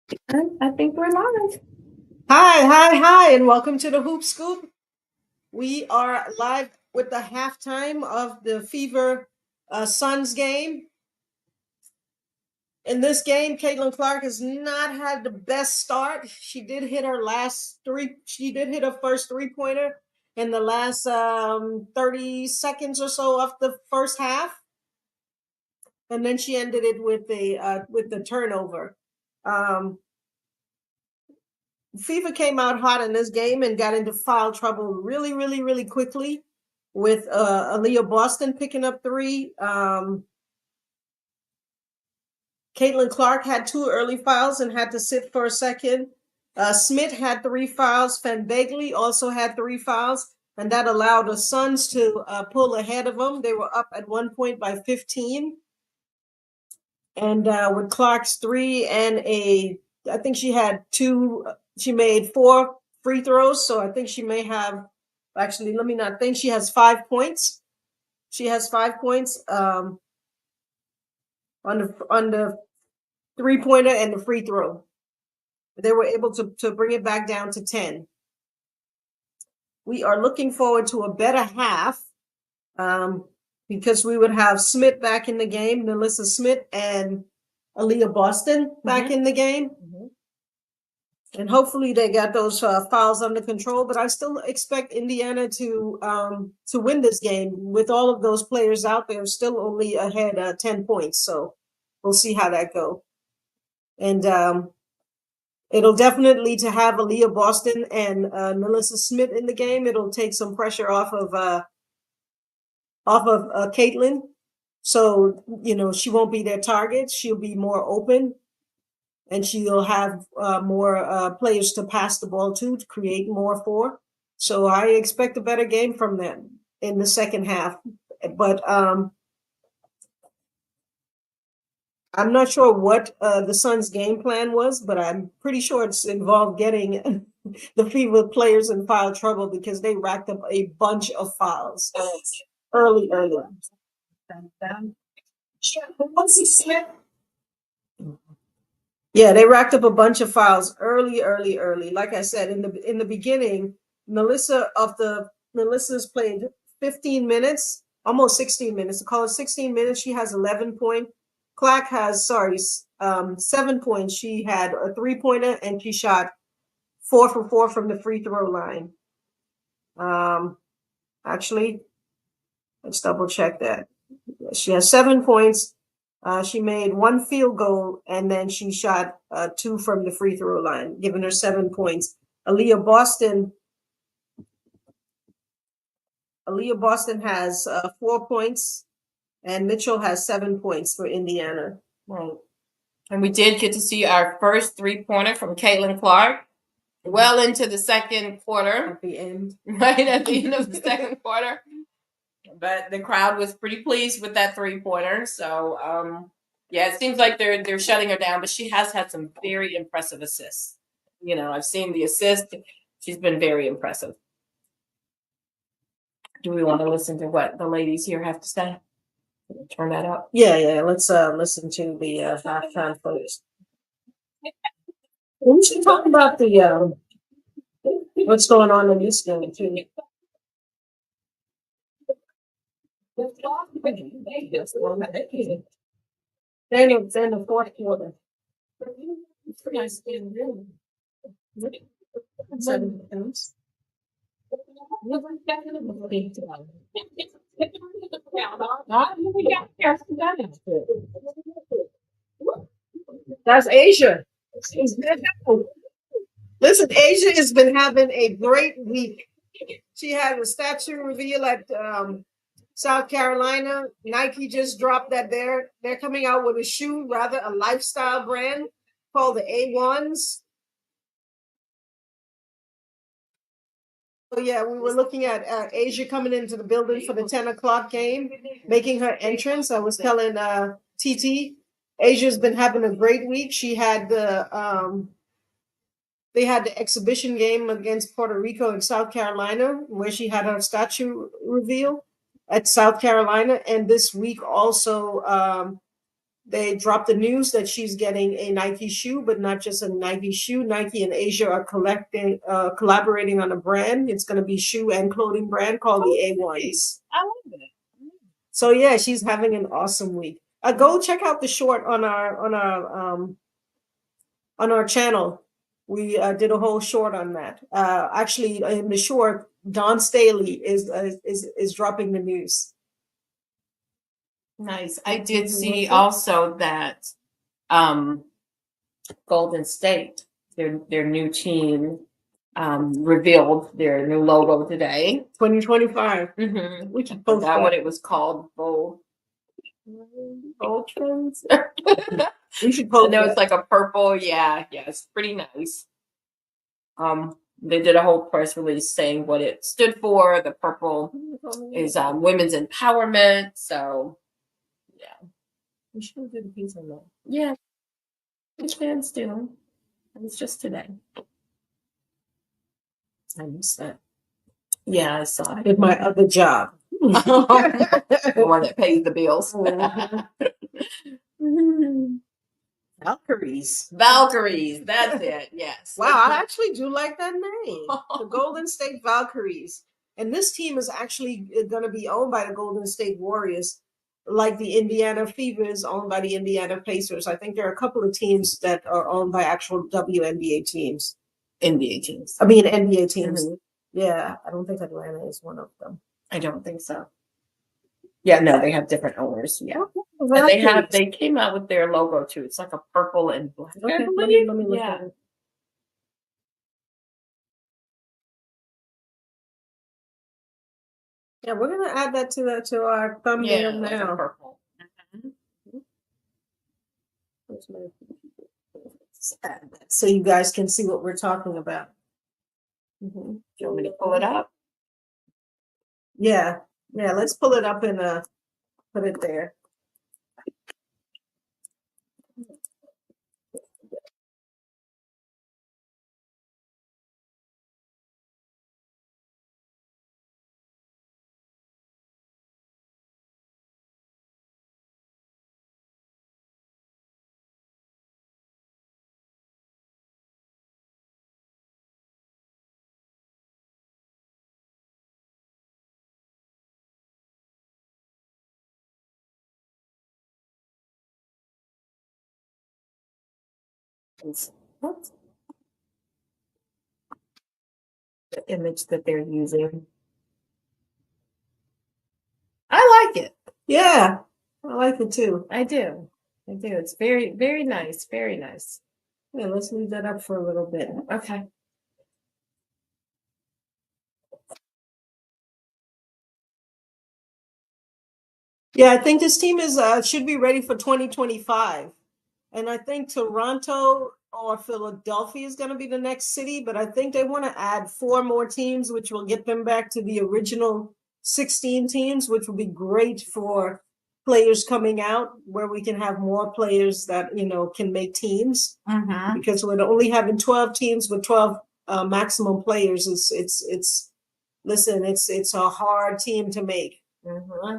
I think we're live. Hi, and welcome to the Hoop Scoop. We are live with the halftime of the Fever Suns game. In this game, Caitlin Clark has not had the best start. She did hit her last three. She did hit her first 3-pointer in the last 30 seconds or so of the first half, and then she ended it with the turnover. Um, Fever came out hot in this game and got into foul trouble really quickly with Aaliyah Boston picking up three. Caitlin Clark had two early fouls and had to sit for a second. Smith had three fouls. Van Begley also had three fouls, and that allowed the Suns to pull ahead of them. They were up at one point by 15. And with Clark's three and I think she had two, she made four free throws. So I think she may have, actually, let me not think, she has 5 points. She has 5 points on the 3-pointer and the free throw. They were able to bring it back down to 10. We are looking forward to a better half um, because we would have Smith back in the game, Melissa Smith and Aaliyah Boston back in the game. And hopefully they got those fouls under control. But I still expect Indiana to win this game with all of those players out there. Still only ahead 10 points, so we'll see how that go. And it'll definitely to have Aaliyah Boston and Melissa Smith in the game. It'll take some pressure off of Caitlin. So she won't be their target. She'll be more open, and she'll have more players to pass the ball to create more for. So I expect a better game from them in the second half. But I'm not sure what the Suns' game plan was, but I'm pretty sure it's involved getting the Fever players in foul trouble because they racked up a bunch of fouls early. Yeah, they racked up a bunch of fouls early. Like I said, in the beginning, Melissa's played 15 minutes, almost 16 minutes. To call it 16 minutes, she has 11 points. Clark has 7 points. She had a 3-pointer and she shot 4 for 4 from the free throw line. Actually, let's double check that. She has 7 points. She made one field goal and then she shot two from the free throw line, giving her 7 points. Aaliyah Boston has 4 points, and Mitchell has 7 points for Indiana. Right. And we did get to see our first 3-pointer from Caitlin Clark well into the second quarter, At the end. right at the end of the second quarter. But the crowd was pretty pleased with that 3-pointer. So yeah, it seems like they're shutting her down, but she has had some very impressive assists. I've seen the assist. She's been very impressive. Do we want to listen to what the ladies here have to say? Turn that up. Yeah. Let's listen to the halftime first. We should talk about the what's going on in this game too. Then the fourth quarter. 7 points. That's Asia. Listen, Asia has been having a great week. She had a statue reveal at South Carolina. Nike just dropped that they're coming out with a shoe, rather a lifestyle brand called the A1s. So yeah, we were looking at Asia coming into the building for the 10 o'clock game, making her entrance. I was telling TT, Asia's been having a great week. She had they had the exhibition game against Puerto Rico and South Carolina, where she had her statue reveal at South Carolina. And this week also, they dropped the news that she's getting a Nike shoe, but not just a Nike shoe. Nike and Asia are collaborating on a brand. It's going to be shoe and clothing brand called the A1s. I love it. So yeah, she's having an awesome week. Go check out the short on our channel. We did a whole short on that. Actually, in the short, Don Staley is dropping the news. Nice. I did see also that Golden State, their new team, revealed their new logo today. 2025. Mm-hmm. We should I post forgot that. what it was called. Voltrons. We should post. I know it's like a purple. Yeah, it's pretty nice. They did a whole press release saying what it stood for. The purple is women's empowerment. So, yeah. We should do the piece on that. Yeah. Which fans do. It was just today. I missed that. Yeah, I saw it. In my other job. The one that pays the bills. Valkyries. Valkyries. That's it. Yes. Wow, I actually do like that name. The Golden State Valkyries. And this team is actually going to be owned by the Golden State Warriors, like the Indiana Fever is owned by the Indiana Pacers. I think there are a couple of teams that are owned by actual WNBA teams. NBA teams. I mean, NBA teams. Mm-hmm. Yeah, I don't think Atlanta is one of them. I don't think so. Yeah, no, they have different owners. Yeah. And they came out with their logo too. It's like a purple and black. Okay, let me look at it. Yeah, we're gonna add that to our thumbnail now. Purple. So you guys can see what we're talking about. Mm-hmm. Do you want me to pull it up? Yeah, let's pull it up and put it there. What? The image that they're using. I like it. Yeah, I like it too. I do. It's very, very nice. Very nice. Yeah, let's leave that up for a little bit. Okay. Yeah, I think this team is should be ready for 2025. And I think Toronto or Philadelphia is going to be the next city, but I think they want to add 4 more teams, which will get them back to the original 16 teams, which will be great for players coming out, where we can have more players that, can make teams. Mm-hmm. Because we're only having 12 teams with 12 maximum players. It's a hard team to make. Mm-hmm.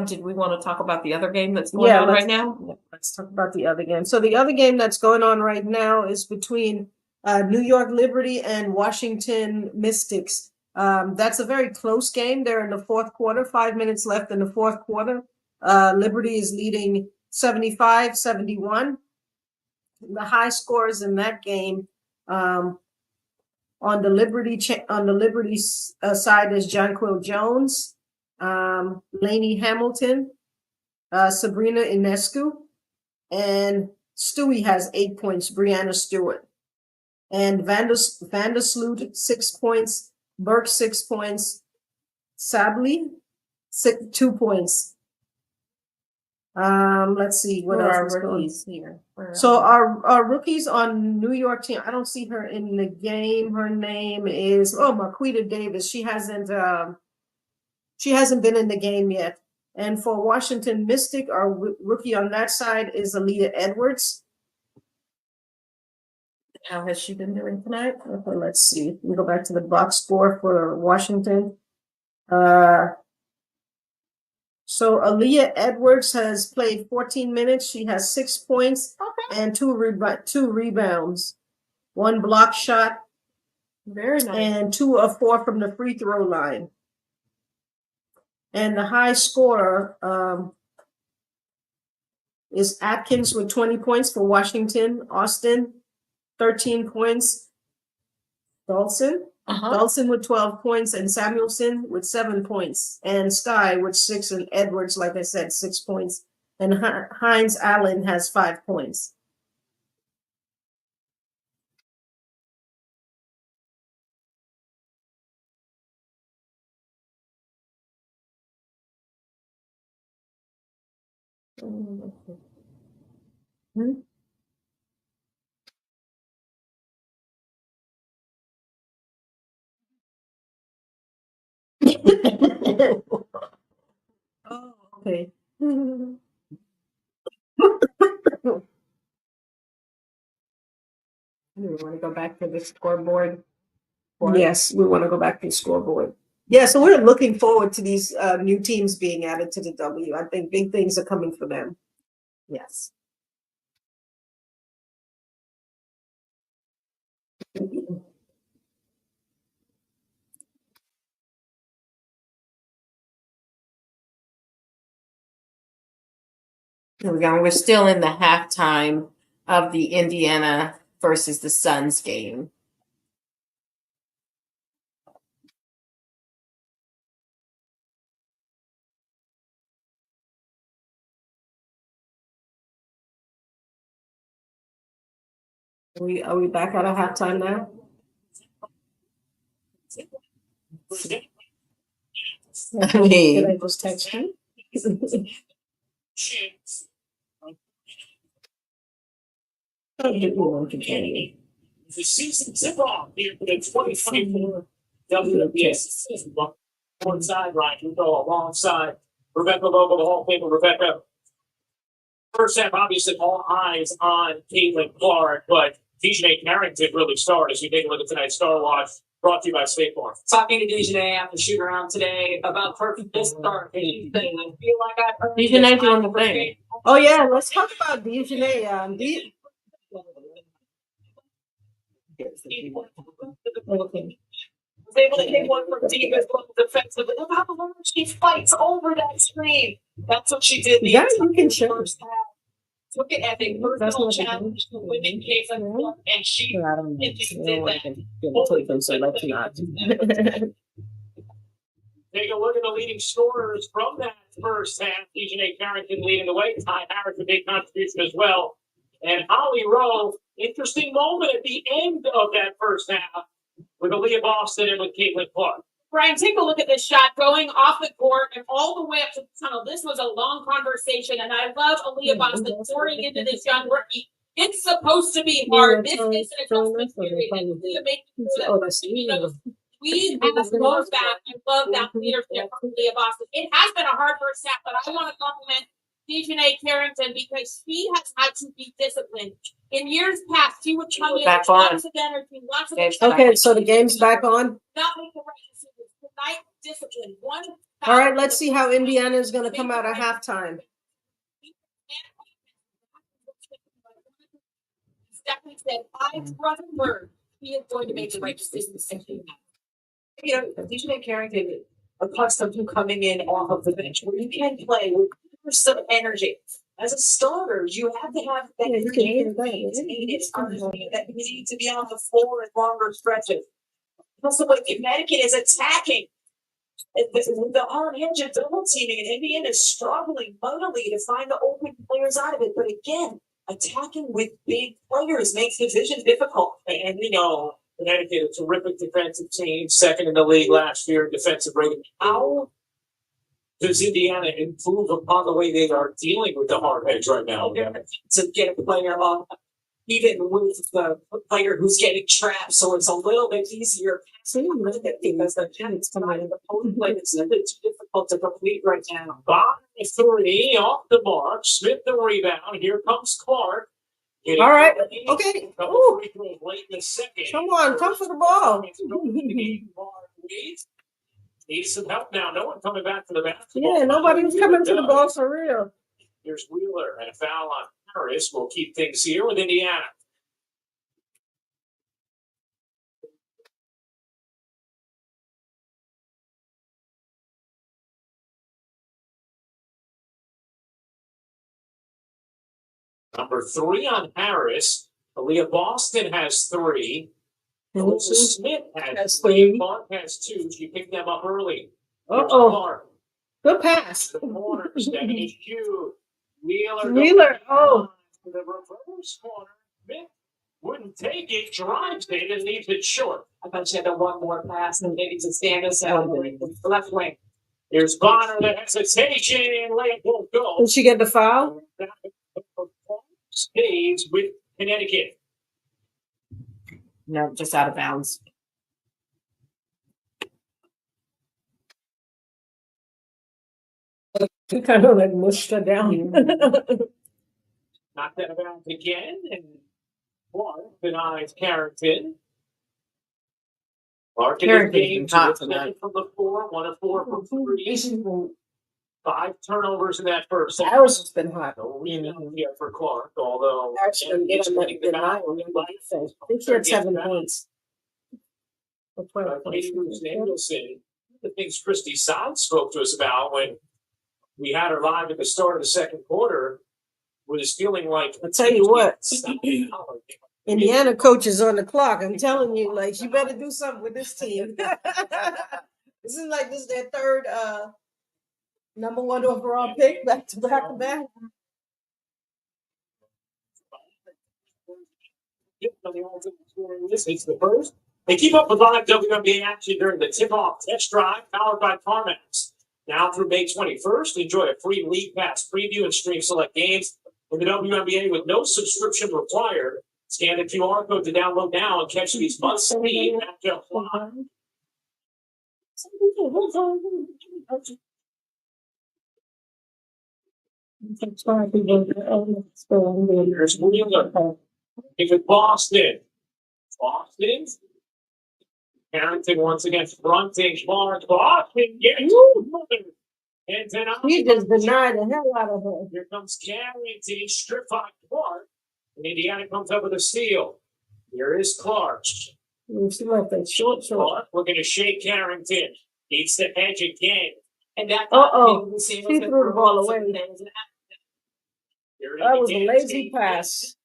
Did we want to talk about the other game that's going on right now? Let's talk about the other game. So the other game that's going on right now is between New York Liberty and Washington Mystics. That's a very close game. They're in the fourth quarter, 5 minutes left in the fourth quarter. Liberty is leading 75-71. The high scores in that game on the Liberty side is Jonquil Jones, Lainey Hamilton, Sabrina Ionescu, and Stewie has 8 points, Brianna Stewart. And Vandersloot, 6 points, Burke, 6 points, Sabley, 2 points. Let's see what else are rookies here. So our rookies on New York team, I don't see her in the game. Her name is Marquita Davis. She hasn't been in the game yet. And for Washington Mystic, our rookie on that side is Alita Edwards. How has she been doing tonight? Okay, let's see. We go back to the box score for Washington. So Aaliyah Edwards has played 14 minutes. She has 6 points and two rebounds, 1 block shot, Very nice. and 2 of 4 from the free throw line. And the high scorer is Atkins with 20 points for Washington. Austin, 13 points. Dawson with 12 points, and Samuelson with 7 points, and Sky with 6, and Edwards, like I said, 6 points, and Hines Allen has 5 points. Oh, okay. We want to go back to the scoreboard. Yes, we want to go back to the scoreboard. Yeah, so we're looking forward to these new teams being added to the W. I think big things are coming for them. Yes. Here we go. We're still in the halftime of the Indiana versus the Suns game. Are we back at a halftime now? Did I just text you? The season tip off here for the 2024 WNBA season. One side, Ryan, we go alongside Rebecca Lobo, the Hall of Famer. Rebecca, first half, obviously, all eyes on Caitlin Clark, but Dejanay Carrington really started as we take a look at tonight's Star Watch, brought to you by State Farm. Talking to Dejanay after shoot around today about perfect this start. I feel like I've heard Dejanay doing the thing. Oh yeah, let's talk about Dejanay. Was able to hit one from deep as well defensively. Look how long she fights over that screen. That's what she did the Yeah, you can entire show. first half. Took it as a personal challenge to women case and she I don't know. did So let's not. Take a look at the leading scorers from that first half. Dejanay Carrington leading the way. Ty Harris a big contribution as well. And Holly Rowe, interesting moment at the end of that first half with Aaliyah Boston and with Caitlin Clark. Brian, take a look at this shot going off the court and all the way up to the tunnel. This was a long conversation, and I love Aaliyah Boston pouring into this young rookie. It's supposed to be hard. This is an adjustment period. Aaliyah making sure that we have those back. I love that leadership from Aaliyah Boston. It has been a hard first half, but I want to compliment Dejanay Carrington because she has had to be disciplined. In years past, she would come in with lots of energy, lots of Okay, so the game's back on. not make the right decisions. Tonight, discipline. All right, let's see how Indiana is going to come out at halftime. Stephanie said, I've run a word. He is going to make the right decisions. You know, Dejanay Carrington accustomed to coming in off of the bench where you can play with bursts of energy. As a starter, you have to have that energy that you need to be on the floor in longer stretches. Also, what Connecticut is attacking. The hard edge of double teaming, and Indiana is struggling mightily to find the open players out of it. But again, attacking with big players makes the vision difficult. And you know, Connecticut, a terrific defensive team, second in the league last year, defensive rating. How does Indiana improve upon the way they are dealing with the hard edge right now? To get a player on, even with the player who's getting trapped, so it's a little bit easier passing because the Giants tonight in the post play it's too difficult to complete right now. By 3 off the mark, Smith the rebound. Here comes Clark. All right, okay. Ooh. Late in the second. Come on, come for the ball. Needs some help now. No one coming back to the basketball. Yeah, nobody was coming to the ball for real. Here's Wheeler, and a foul on Harris will keep things here with Indiana. Number 3 on Harris. Aaliyah Boston has 3. Melissa Smith has 3. Clark has 2. She picked them up early. Uh-oh. Good pass. The corners, Stephanie Hugh. Wheeler. Oh. To the reverse corner. Smith wouldn't take it, drives it, and leaves it short. I bet she had the one more pass and maybe to stand us out the left wing. Here's Bonner, the hesitation, layup won't go. Did she get the foul? Stays with Connecticut. No, just out of bounds. He kind of like mushed her down. Knocked that about again, and Clark denies Carrington. Clark in this game, 2 from the 4, 1 of 4 from 3. 5 turnovers in that first set. Harris has been hot. No rebound here for Clark, although Actually, it's winning the battle. I think she had 7 points. Katie Danielson, the things Christy Sod spoke to us about when we had her live at the start of the second quarter, was feeling like. I'll tell you what. Indiana coach is on the clock. I'm telling you, like, you better do something with this team. This is like this is their third number 1 overall pick back to back to back. This is the first. They keep up with live WNBA action during the tip-off test drive powered by CarMax. Now through May 21st, enjoy a free League Pass preview and stream select games in the WNBA with no subscription required. Scan the QR code to download now and catch these must-see matchups live. Here's Wheeler. With Boston. Boston. Carrington once again fronting Clark. Boston gets and tonight. He just denied the hell out of her. Here comes Carrington, strip by Clark. And Indiana comes up with a steal. Here is Clark. She left that short. Clark looking to shake Carrington. Needs to edge again. And that she threw the ball away. That was a lazy pass.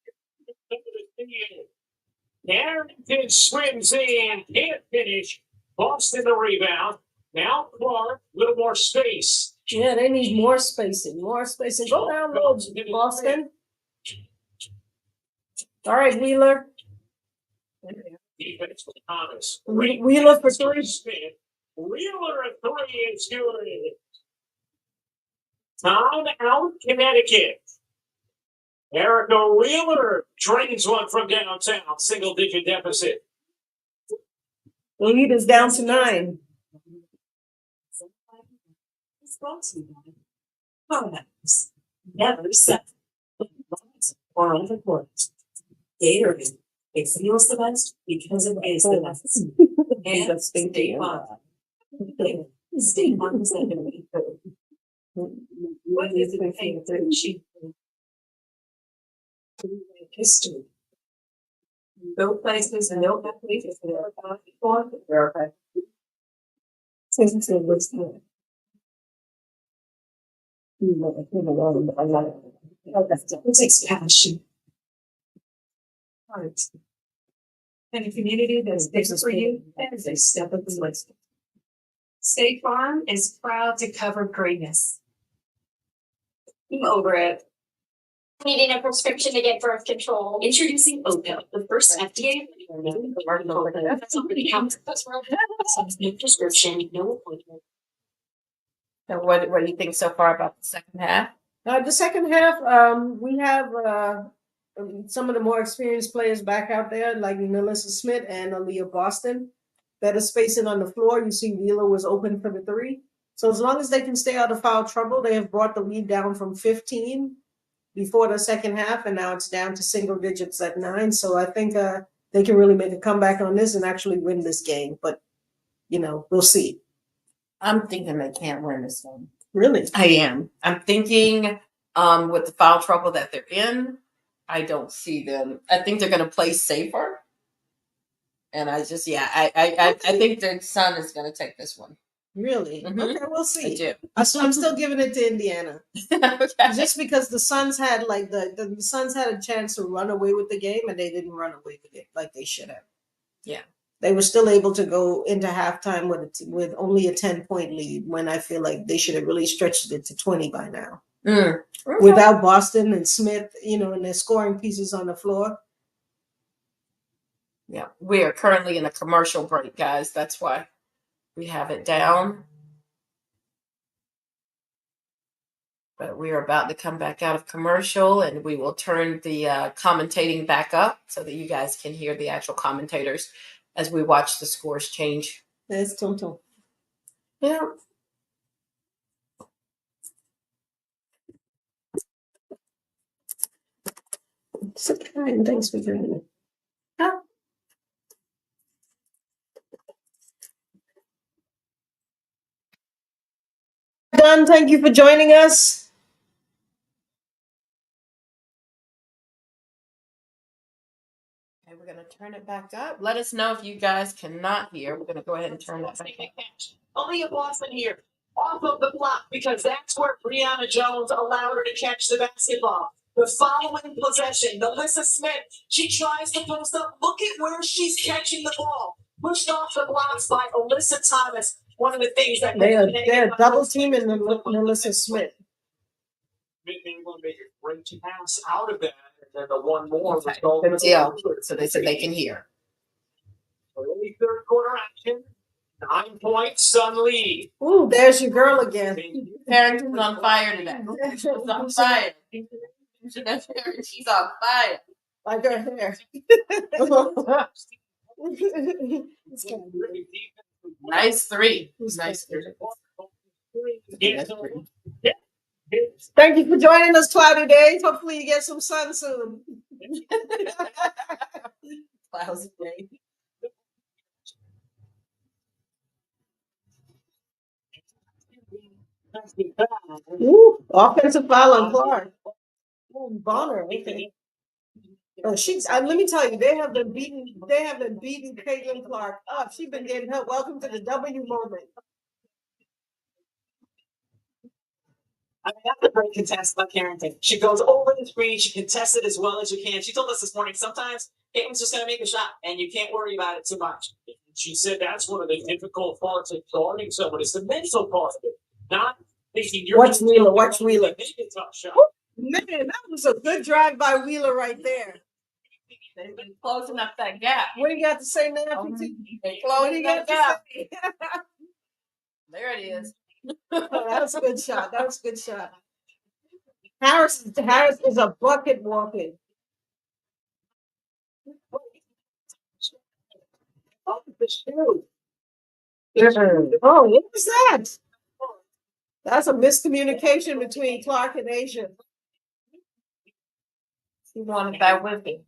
Carrington swims in, can't finish. Boston the rebound. Now Clark, a little more space. Yeah, they need more spacing. More spacing. Go down low, Boston. All right, Wheeler. Defense for Thomas. Wheeler for 3. Wheeler at 3 is good. Time out, Connecticut. Erica Wheeler drains one from downtown. Single-digit deficit. The lead is down to 9. Never set or undercourt. Gatorade. It feels the best because it is the best. And State Farm. State Farm is going to be good. What is it paying for cheap? History. Go places and no athletes if they're about before verify. Since it was good. It takes passion. Heart. And a community that's there for you as a step of the list. State Farm is proud to cover greatness. I'm over it. Needing a prescription to get birth control. Introducing Opill, the first FDA. That's already out. No prescription, no appointment. So what do you think so far about the second half? The second half, we have some of the more experienced players back out there, like Melissa Smith and Aaliyah Boston. Better spacing on the floor. You see Wheeler was open for the 3. So as long as they can stay out of foul trouble, they have brought the lead down from 15 before the second half, and now it's down to single digits at 9. So I think they can really make a comeback on this and actually win this game. But, we'll see. I'm thinking they can't win this one. Really? I am. I'm thinking with the foul trouble that they're in, I don't see them. I think they're going to play safer. And I just, yeah, I think their son is going to take this one. Really? Mhm. Okay, we'll I see. do. I'm still giving it to Indiana. Okay. Just because the Suns had like the Suns had a chance to run away with the game and they didn't run away with it like they should have. Yeah. They were still able to go into halftime with only a 10-point lead when I feel like they should have really stretched it to 20 by now. Okay. Without Boston and Smith, and their scoring pieces on the floor. Yeah, we are currently in a commercial break, guys. That's why we have it down. But we are about to come back out of commercial, and we will turn the commentating back up so that you guys can hear the actual commentators as we watch the scores change. That's Tonto. Yeah. So kind. Thanks for joining me. Done. Thank you for joining us. Okay, we're going to turn it back up. Let us know if you guys cannot hear. We're going to go ahead and turn that back up. Aaliyah Boston here, off of the block, because that's where Brianna Jones allowed her to catch the basketball. The following possession, Melissa Smith, she tries to post up. Look at where she's catching the ball. Pushed off the blocks by Alyssa Thomas. One of the things that they're double teaming Melissa Smith. They want to make a great pass out of that, and then the one more Okay, was good deal. So they said they can hear. Early third quarter action. 9 points, Sun lead. Ooh, there's your girl again. Harrington's on fire today. She's on fire. She's on fire. Like her hair. Nice three. Nice three. Thank you for joining us, Cloudy Days. Hopefully you get some sun soon. Cloudy day. Ooh, offensive foul on Clark. Oh, Bonner. Okay. Oh, let me tell you, they have been beating Caitlin Clark up. She's been getting her welcome to the W moment. I mean, that's a great contest by Carrington. She goes over the screen. She contests it as well as you can. She told us this morning, sometimes Caitlin's just going to make a shot, and you can't worry about it too much. She said that's one of the difficult parts of guarding someone. It's the mental part of it. Not thinking you're Watch Wheeler. Make a tough shot. Man, that was a good drive by Wheeler right there. They've been closing up that gap. What do you got to say now, PT? What do you got to say? There it is. Oh, that was a good shot. That was a good shot. Harris is a bucket walking. Oh, the shoe. Oh, what was that? That's a miscommunication between Clark and Asia. She wanted that with me.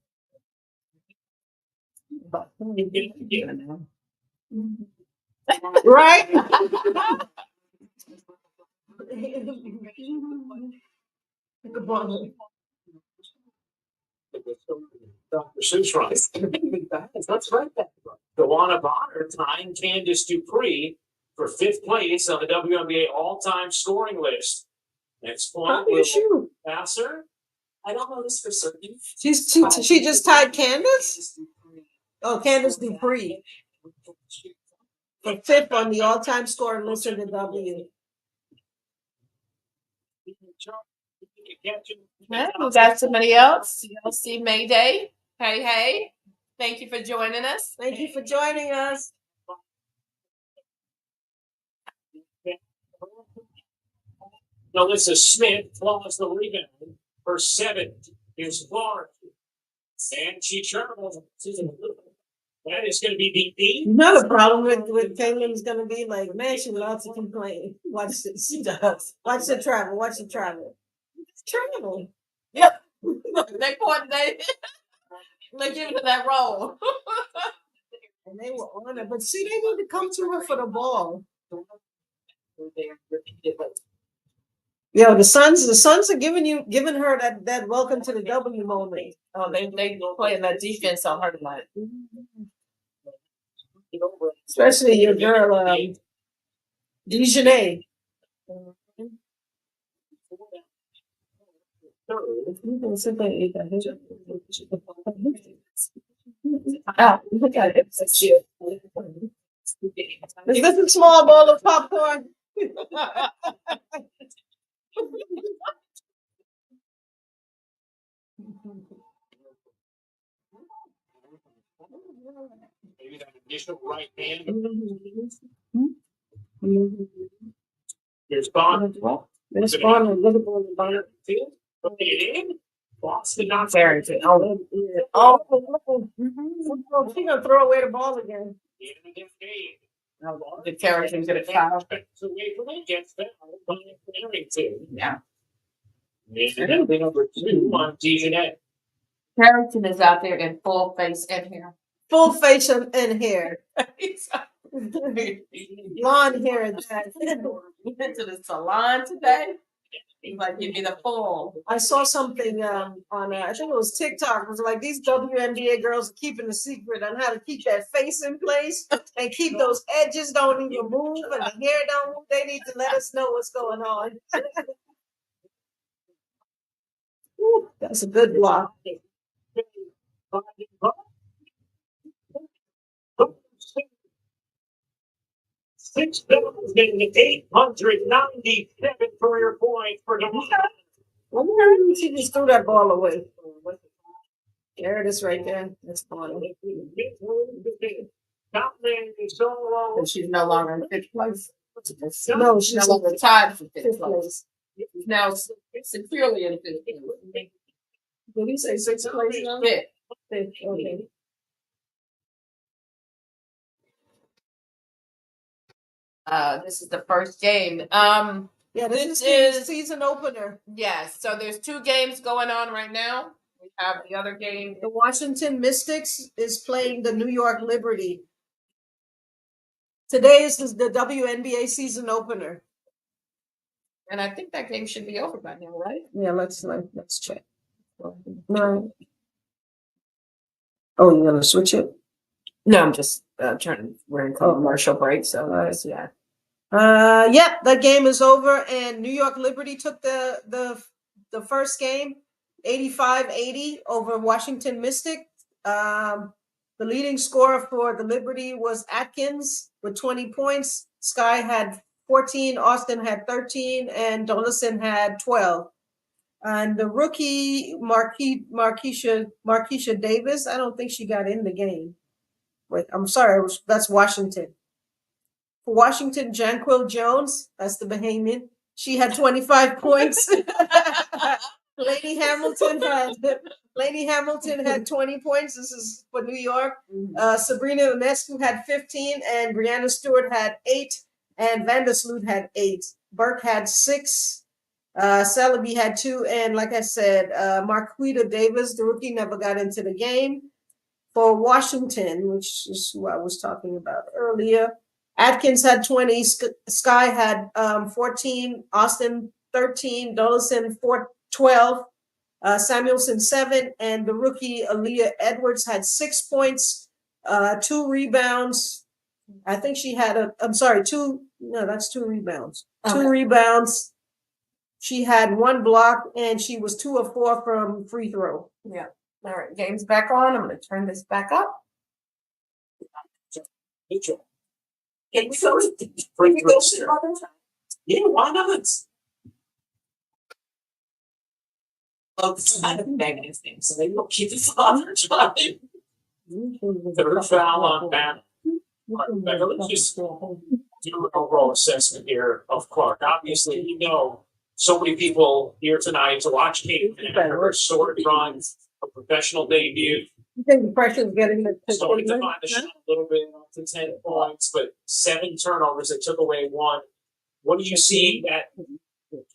Right? Dr. Seuss runs. That's right. Dewana Bonner tying Candace Dupree for 5th place on the WNBA all-time scoring list. Next point, will Passer. I don't know this for certain. She just tied Candace? Oh, Candace Dupree. For 5th on the all-time scoring list of the W. Okay, we got somebody else. CLC Mayday. Hey, hey. Thank you for joining us. Thank you for joining us. Melissa Smith follows the rebound. Her 7th is Clark. And she travels. That is going to be the Another problem with Caitlin is going to be like, man, she loves to complain. Watch this. She does. Watch the travel. Watch the travel. Travel. Yep. They coordinated. They give her that role. And they were on it. But see, they need to come to her for the ball. Yo, the Suns are giving her that welcome to the W moment. Oh, they playing that defense on her tonight. Especially your girl, Dejanay. Oh, look at it. Is this a small bowl of popcorn? Maybe that initial right hand. Here's Bond. There's Bond. Look at Bond. Put it in. Boston not Carrington. Oh, She's gonna throw away the ball again. the Carrington's gonna foul. So wait for that gets fouled by Carrington. Yeah. And that'll be number 2 on Dejanay. Carrington is out there in full face and hair. Full face and hair. Blonde hair and that. He went to the salon today. He's like, give me the full. I saw something on I think it was TikTok. It was like these WNBA girls are keeping the secret on how to keep that face in place and keep those edges don't even move and the hair don't move. They need to let us know what's going on. Ooh, that's a good block. 6,897 career points for DeMar. She just threw that ball away. There it is right there. That's fine. And she's no longer in fifth place. No, She's she's no longer tied for fifth fifth place. place. She's now securely in fifth place. Did he say sixth place now? Fifth. Fifth, okay. This is the first game. Yeah, this This is is- season opener. Yes, so there's 2 games going on right now. We have the other game. The Washington Mystics is playing the New York Liberty. Today is the WNBA season opener. And I think that game should be over by now, right? Yeah, let's check. No. Oh, you're gonna switch it? No, I'm just we're in commercial break, so yeah. Yep, that game is over, and New York Liberty took the first game, 85-80 over Washington Mystic. The leading scorer for the Liberty was Atkins with 20 points. Sky had 14, Austin had 13, and Donaldson had 12. And the rookie Marquisha Davis, I don't think she got in the game. Wait, I'm sorry, that's Washington. For Washington, Janquil Jones, that's the Bahamian. She had 25 points. Lady Hamilton had 20 points. This is for New York. Sabrina Ionescu had 15, and Brianna Stewart had 8, and Vandersloot had 8. Burke had 6. Celebi had 2, and like I said, Marquita Davis, the rookie, never got into the game. For Washington, which is who I was talking about earlier, Atkins had 20, Sky had 14, Austin 13, Donaldson 12, Samuelson 7, and the rookie Aaliyah Edwards had 6 points, 2 rebounds. I think she had that's 2 rebounds. Okay. 2 rebounds. She had 1 block, and she was 2 of 4 from free throw. Yeah. All right, game's back on. I'm going to turn this back up. Mitchell. Can we go to Yeah, why not? Oh, it's kind of negative things, so they will keep the father trying. Third foul on Matt. Rebecca, let's just do an overall assessment here of Clark. Obviously, so many people here tonight to watch Kate and her sort of run a professional debut. You think the pressure's getting Starting to find the shot a little bit up to 10 points, but 7 turnovers that took away 1. What do you see that you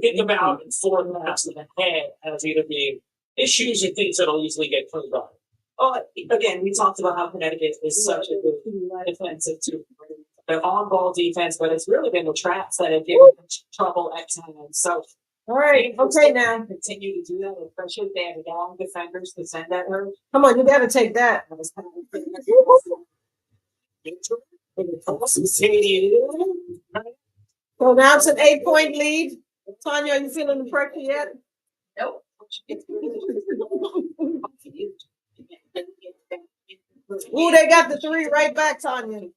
think about and forecast ahead as either being issues or things that'll easily get cleaned up? Oh, again, we talked about how Connecticut is such a good defensive team. the on-ball defense, but it's really been the traps that have given them trouble at times. So All right. Okay, now. continue to do that, especially if they have long defenders to send at her. Come on, you got to take that. So now it's an 8-point lead. Tanya, are you feeling the pressure yet? Nope. Ooh, they got the 3 right back, Tanya.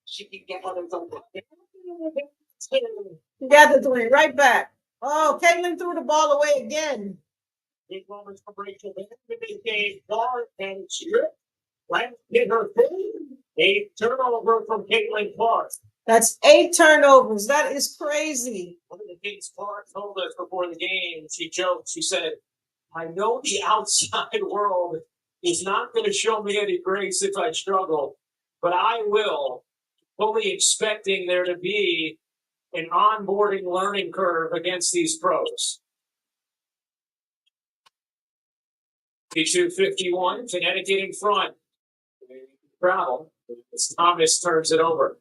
She can get one of them. You got the 3 right back. Oh, Caitlin threw the ball away again. Big moments for Rachel. They gave guard and strip. Right, hit her thing. A turnover from Caitlin Clark. That's 8 turnovers. That is crazy. One of the things Clark told us before the game, she joked, she said, I know the outside world is not going to show me any grace if I struggle, but I will, fully expecting there to be an onboarding learning curve against these pros. 52-51, Connecticut in front. Travel as Thomas turns it over.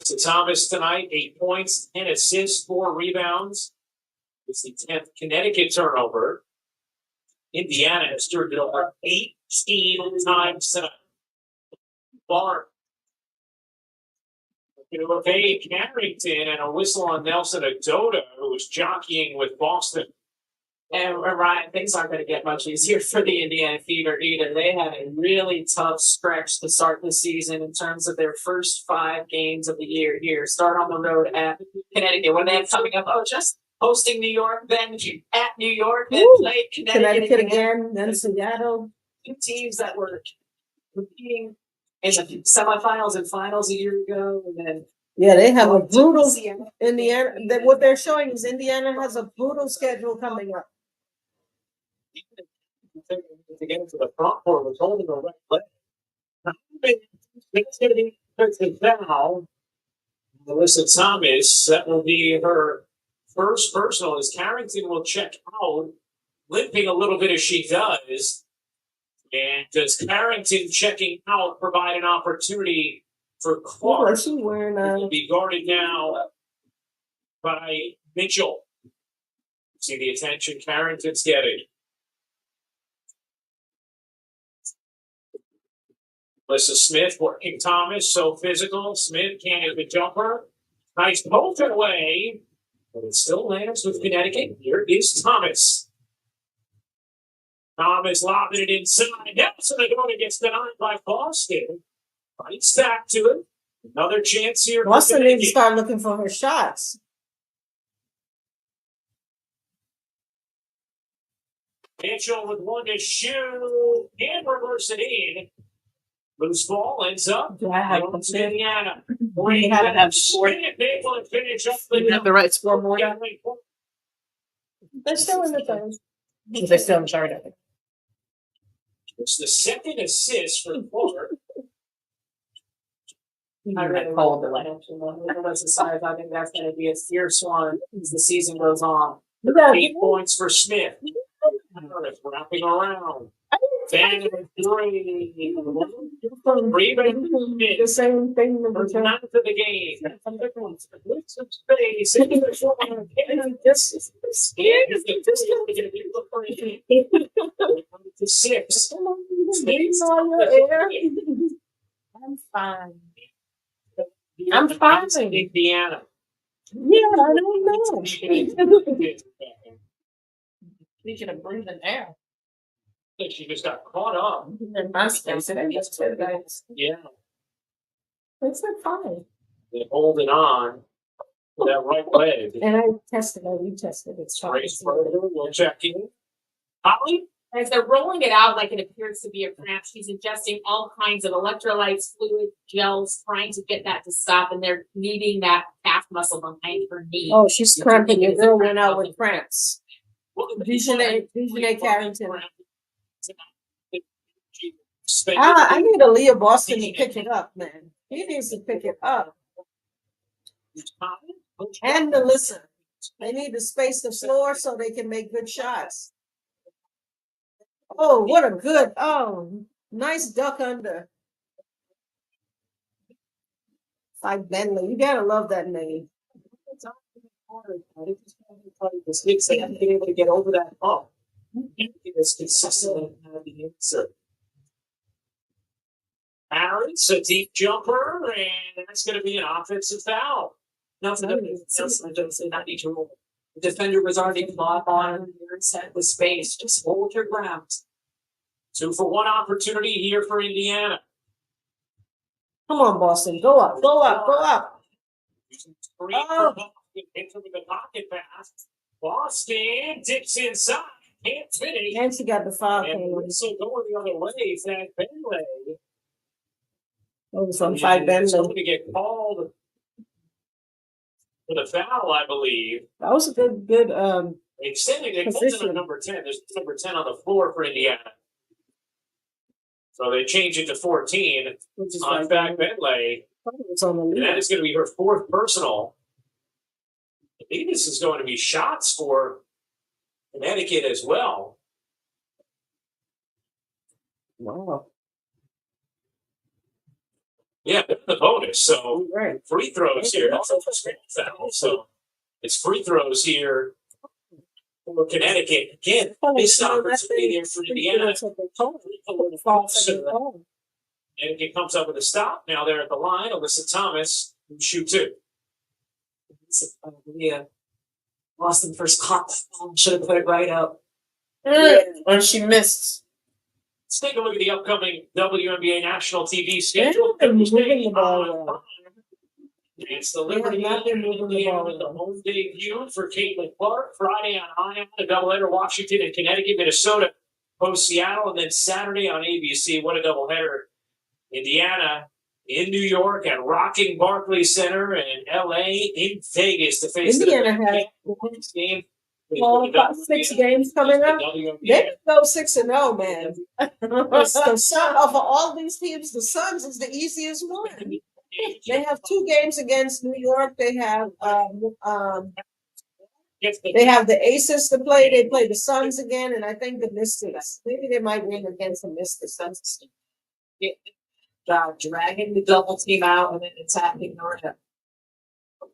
So Thomas tonight, 8 points, 10 assists, 4 rebounds. It's the 10th Connecticut turnover. Indiana has turned it over 18 times tonight. Barr. LeVay Carrington and a whistle on Nelson Adota, who was jockeying with Boston. And Ryan, things aren't going to get much easier for the Indiana Fever either. They had a really tough stretch to start the season in terms of their first 5 games of the year here. Start on the road at Connecticut. What are they having up? Oh, just hosting New York, then at New York, then play Connecticut again, then Seattle. 2 teams that were competing in the semifinals and finals a year ago, and then yeah, they have a brutal Indiana. What they're showing is Indiana has a brutal schedule coming up. To get into the front court was holding the right leg. It's going to be a foul. Melissa Thomas, that will be her first personal as Carrington will check out, limping a little bit as she does. And does Carrington checking out provide an opportunity for Clark? She wearing Will be guarded now by Mitchell. See the attention Carrington's getting. Melissa Smith working Thomas, so physical. Smith can't hit the jumper. Nice poke away, but it still lands with Connecticut. Here is Thomas. Thomas lobbing it inside. Nelson Adona gets denied by Boston. Fights back to it. Another chance here. Boston needs to start looking for her shots. Mitchell with one to shoot and reverse it in. Loose ball ends up. Do I have Indiana. We haven't had score. Able to finish up You have the right scoreboard. They're still in the third. They're still in charge of it. It's the second assist for Clark. I really called the Melissa Size. I think that's going to be a fierce one as the season goes on. 8 points for Smith. Wrapping around. Bang 3. Rebound. The same thing. First 9 to the game. With some space. To 6. I'm fine. I'm fine. Indiana. Yeah, I don't know. Speaking of breathing air. She just got caught up. In my space, it ain't just 2 guys. Yeah. It's like fine. They're holding on with that right leg. And I tested it, retested it. Grace Berger will check in. Holly? As they're rolling it out like it appears to be a cramp, she's ingesting all kinds of electrolytes, fluid, gels, trying to get that to stop, and they're needing that calf muscle behind her knee. Oh, she's cramping. Your girl went out with cramps. Dejanay Carrington. I need Aaliyah Boston to pick it up, man. He needs to pick it up. And Melissa. They need to space the floor so they can make good shots. Oh, what a good, Nice duck under. Like Bentley. You gotta love that name. This week, they haven't been able to get over that hump. It's consistent at the answer. Harris, a deep jumper, and that's going to be an offensive foul. No, it's not need to roll. The defender was already locked on your set with space. Just hold your ground. 2-for-1 opportunity here for Indiana. Come on, Boston. Go up. Go up. Go up. Screen for Boston. Hits him with the pocket pass. Boston dips inside. Can't finish. And she got the foul. And whistle going the other way. Zach Bentley. That was on 5 Bentley. Going to get called for the foul, I believe. That was a good Extending it position. to number 10. There's number 10 on the floor for Indiana. So they change it to 14 on Zach Bentley. And that is going to be her 4th personal. I think this is going to be shots for Connecticut as well. Wow. Yeah, that's the bonus. So Right. free throws here. That's a foul. So it's free throws here for Connecticut. Again, missed opportunity there for Indiana. Connecticut comes up with a stop. Now they're at the line. Alyssa Thomas who shoot 2. Yeah. Boston first caught the phone. Should have put it right up. And she missed. Let's take a look at the upcoming WNBA national TV schedule. They've been moving the ball well. It's the Liberty not been moving the ball with the well. home debut for Caitlin Clark. Friday on ION, a doubleheader. Washington and Connecticut, Minnesota host Seattle, and then Saturday on ABC. What a doubleheader! Indiana in New York at Rocking Barclays Center, and LA in Vegas to face Indiana the has game. about 6 games coming up. They can go 6-0, man. The Sun of all these teams, the Suns is the easiest one. They have 2 games against New York. They have the Aces to play. They play the Suns again, and I think the Mystics. Maybe they might win against the Mystics. Dragging the double team out and then attacking Norton.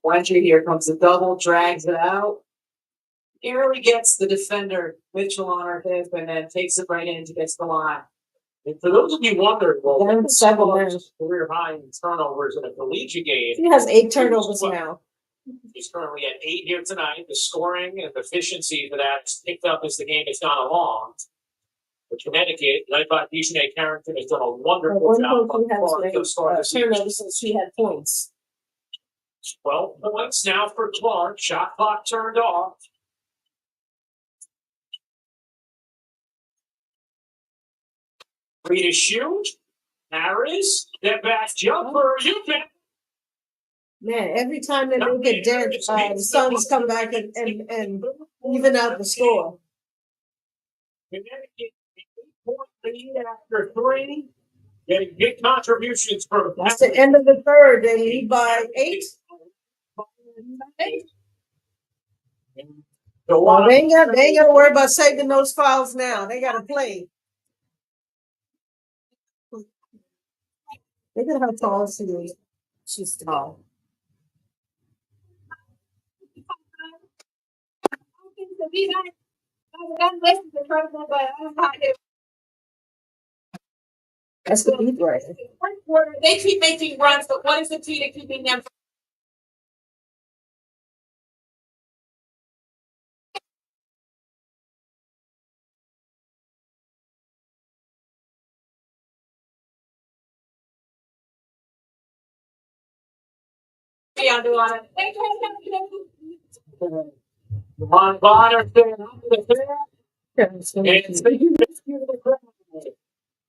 Wencher here comes the double, drags it out. Nearly gets the defender Mitchell on her hip and then takes it right in to get the line. And for those of you wondering, well, That's 7 career high in turnovers in a collegiate game. She has 8 turnovers now. He's currently at 8 here tonight. The scoring and efficiency for that has picked up as the game has gone along. But Connecticut, led by Dejanay Carrington, has done a wonderful job on turnovers since she had points. 12 points now for Clark. Shot clock turned off. Free to shoot. Harris, step back jumper. You can. Man, every time they make a dent, the Suns come back and even out the score. Connecticut, 8-point lead after 3. Getting big contributions from. That's the end of the 3rd. They lead by 8. Well, they ain't got to worry about saving those fouls now. They got to play. Look at how tall she is. She's tall. That's the beat right. They keep making runs, but what is the key to keeping them? Ron Bonner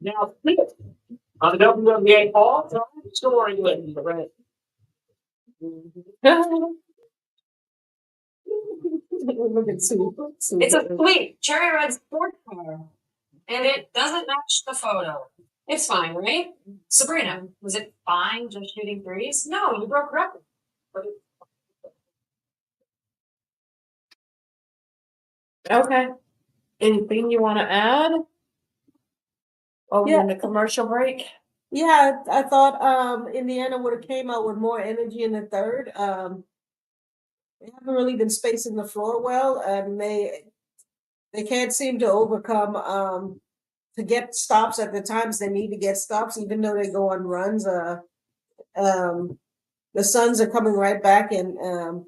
now 5th on the WNBA all-time scoring list. It's a fleet cherry red sports car, and it doesn't match the photo. It's fine, right? Sabrina, was it fine just shooting threes? No, you broke record. Okay. Anything you want to add? Oh, Yeah. in the commercial break. Yeah, I thought Indiana would have came out with more energy in the third. They haven't really been spacing the floor well, and they can't seem to overcome to get stops at the times they need to get stops, even though they go on runs. The Suns are coming right back and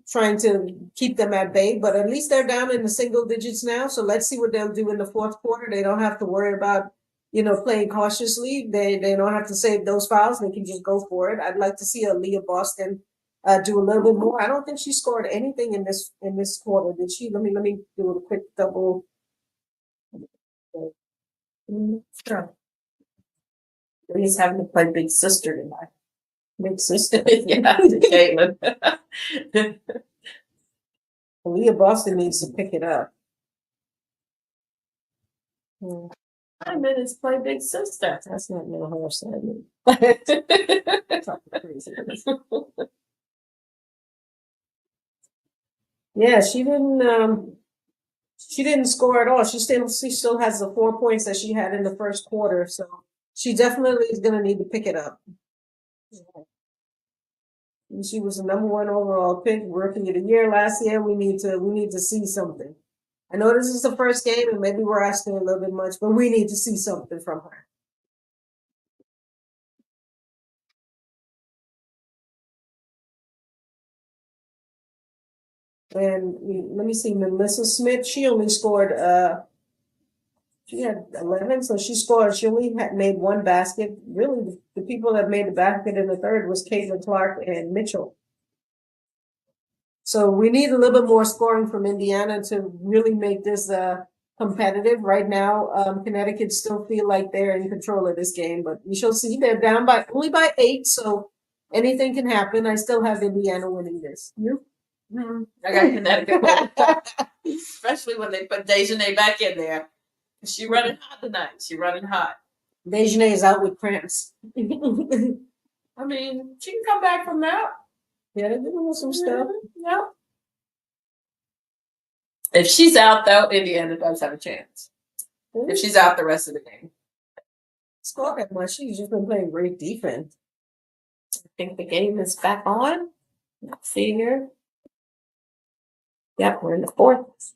trying to keep them at bay, but at least they're down in the single digits now. So let's see what they'll do in the fourth quarter. They don't have to worry about, playing cautiously. They don't have to save those fouls. They can just go for it. I'd like to see Aaliyah Boston do a little bit more. I don't think she scored anything in this quarter, did she? Let me do a quick double. Sure. He's having to play big sister tonight. Big sister. Yeah, Caitlin. Aaliyah Boston needs to pick it up. 5 minutes play big sister. That's not no her assignment. Yeah, she didn't score at all. She still has the 4 points that she had in the first quarter, so she definitely is gonna need to pick it up. And she was the #1 overall pick, rookie of the year last year. We need to see something. I know this is the first game, and maybe we're asking a little bit much, but we need to see something from her. And let me see, Melissa Smith, she only scored she had 11, so she only had made one basket. Really, the people that made the basket in the third was Caitlin Clark and Mitchell. So we need a little bit more scoring from Indiana to really make this competitive. Right now, Connecticut still feel like they're in control of this game, but we shall see. They're down by only by 8, so anything can happen. I still have Indiana winning this. You? I got Connecticut, especially when they put Dejanay back in there. She running hot tonight. She running hot. Dejanay is out with cramps. I mean, she can come back from that. Yeah, they're doing some stuff. Yeah. If she's out, though, Indiana does have a chance. If she's out the rest of the game. Score that much. She's just been playing great defense. I think the game is back on. Let's see here. Yep, we're in the fourth.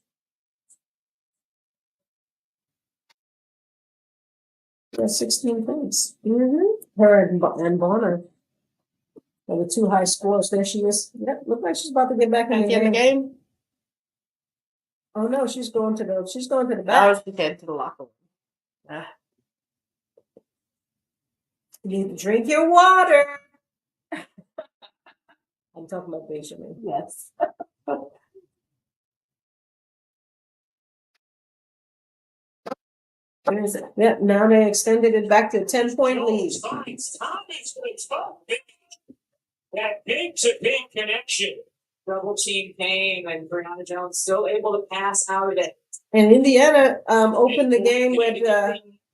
Yeah, 16 points. Her and Bonner are the two high scores. There she is. Yep, look like she's about to get back in the game. Oh no, she's going to the back. I was heading to the locker room. You need to drink your water. I'm talking about Benjamin. Yes. Where is it? Yeah, now they extended it back to a 10-point lead. That big connection. Double team came, and Brianna Jones still able to pass out of it. And Indiana opened the game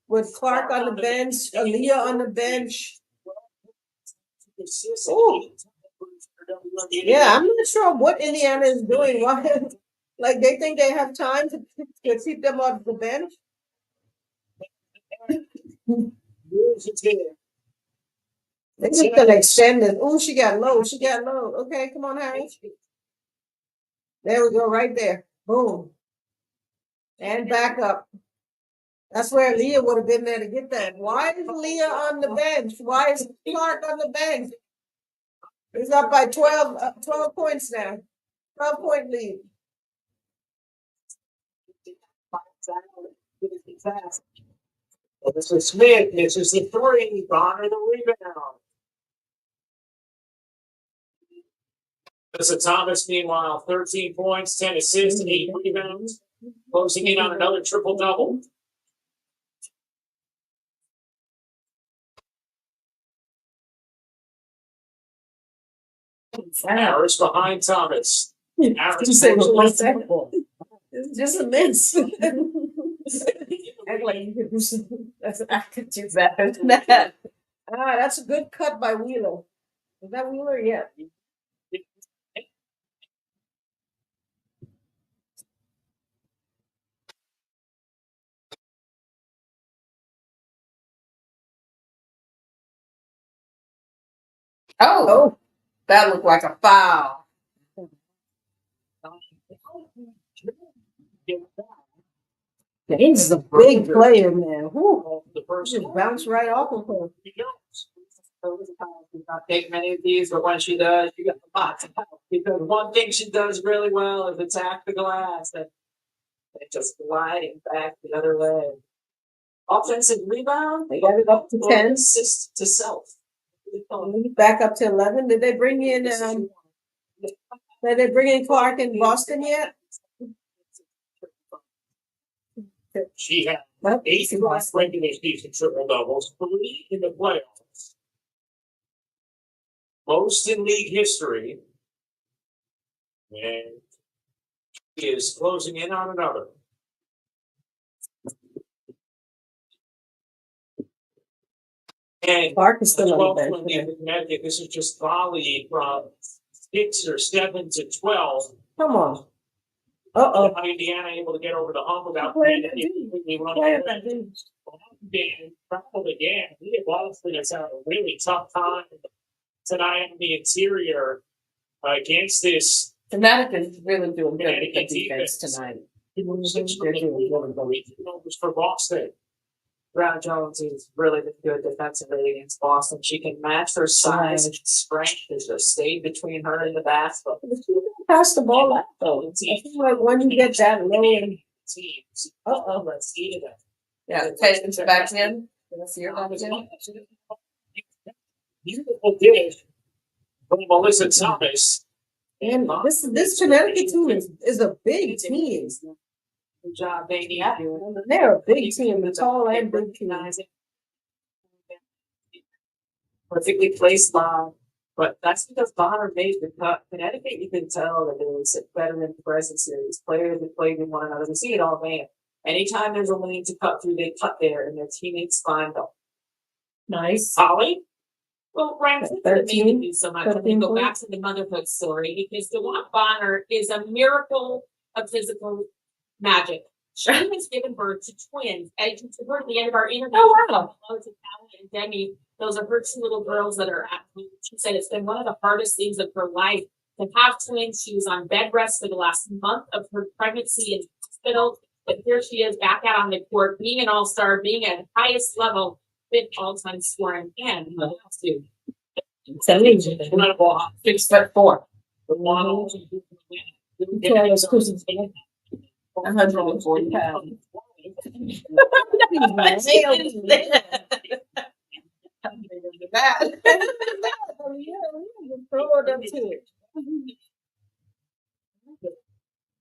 with Clark on the bench, Aaliyah on the bench. Ooh. Yeah, I'm not sure what Indiana is doing. Why? Like they think they have time to keep them off the bench. They're just gonna extend it. Oh, she got low. Okay, come on, Harry. There we go, right there. Boom. And back up. That's where Leah would have been there to get that. Why is Leah on the bench? Why is Clark on the bench? He's up by 12 points now. 12-point lead. Well, this is Smith. This is the 3. Bonner the rebound. This is Thomas, meanwhile, 13 points, 10 assists, and 8 rebounds. Closing in on another triple-double. Harris behind Thomas. Harris It's just a miss. Act like you could do something. I could do better than that. That's a good cut by Wheeler. Is that Wheeler? Yeah. Oh, that looked like a foul. He's a big player, man. Whew. The first Just bounce right off of her. Not take many of these, but when she does, you got the box out. Because one thing she does really well is attack the glass and just gliding back the other way. Offensive rebound, They got it up to or 10. assist to self. Back up to 11. Did they bring in Clark in Boston yet? She had 8 regular season triple doubles, 3 in the playoffs. Most in league history. And he is closing in on another. And Clark is still on 12 the from bench. Connecticut. This is just volley from 6 or 7 to 12. Come on. Uh-oh. How Indiana able to get over the hump without Play completely running Play away. that dude. Dan traveled again. He had Boston has had a really tough time tonight on the interior against this. Connecticut's really doing good with the Connecticut defense defense. tonight. They're doing really good for Boston. Brown Jones is really good defensively against Boston. She can match her size and strength. There's a stayed between her and the basket. Pass the ball out though. I feel like when you get that low and Teams. Let's eat it. Yeah, Tatum's back in. Let's see your back in. Beautiful dish from Melissa Thomas. and this Connecticut team is a big team. Good job, baby. Yeah, they're a big team. It's all and big team. Perfectly placed bomb. But that's because Bonner made the cut. Connecticut, you can tell that there was a veteran presence here. These players that played with one another. We see it all, man. Anytime there's a lane to cut through, they cut there, and their teammates find them. Nice. Holly? Well, Ryan, that made me so much when we go back to the motherhood story because DeWan Bonner is a miracle of physical magic. She has given birth to twins. As you heard at the end of our interview, hello to Callie and Demi. Those are her 2 little girls that are at home. She said it's been one of the hardest things of her life to have twins. She was on bed rest for the last month of her pregnancy in the hospital. But here she is back out on the court, being an all-star, being at the highest level, fifth all-time scoring, and It's amazing. 6'4". 140 pounds.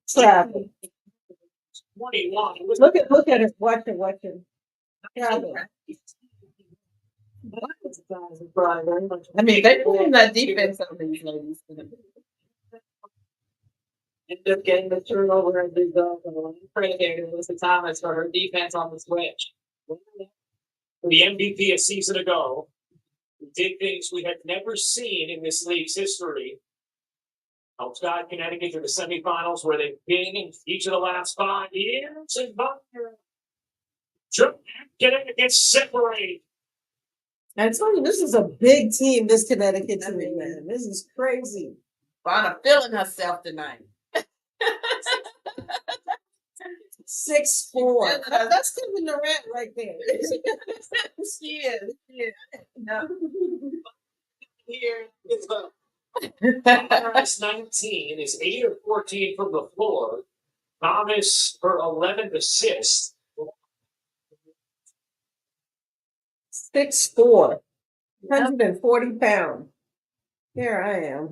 Travel. 21. Look at it. Watch it. Travel. I mean, they're putting that defense on these ladies. End up getting the turnover and they go. Predicated Melissa Thomas for her defense on the switch. The MVP a season ago, who did things we had never seen in this league's history. Helped guide Connecticut to the semifinals where they've been in each of the last 5 years. And Connecticut separate. I told you, this is a big team, this Connecticut team, man. This is crazy. Bonner feeling herself tonight. 6'4". That's Kevin Durant right there. She is. Yeah. No. Here is the Thomas 19 is 8 of 14 from the floor. Thomas for 11 assists. 6'4", 140 pounds. Here I am.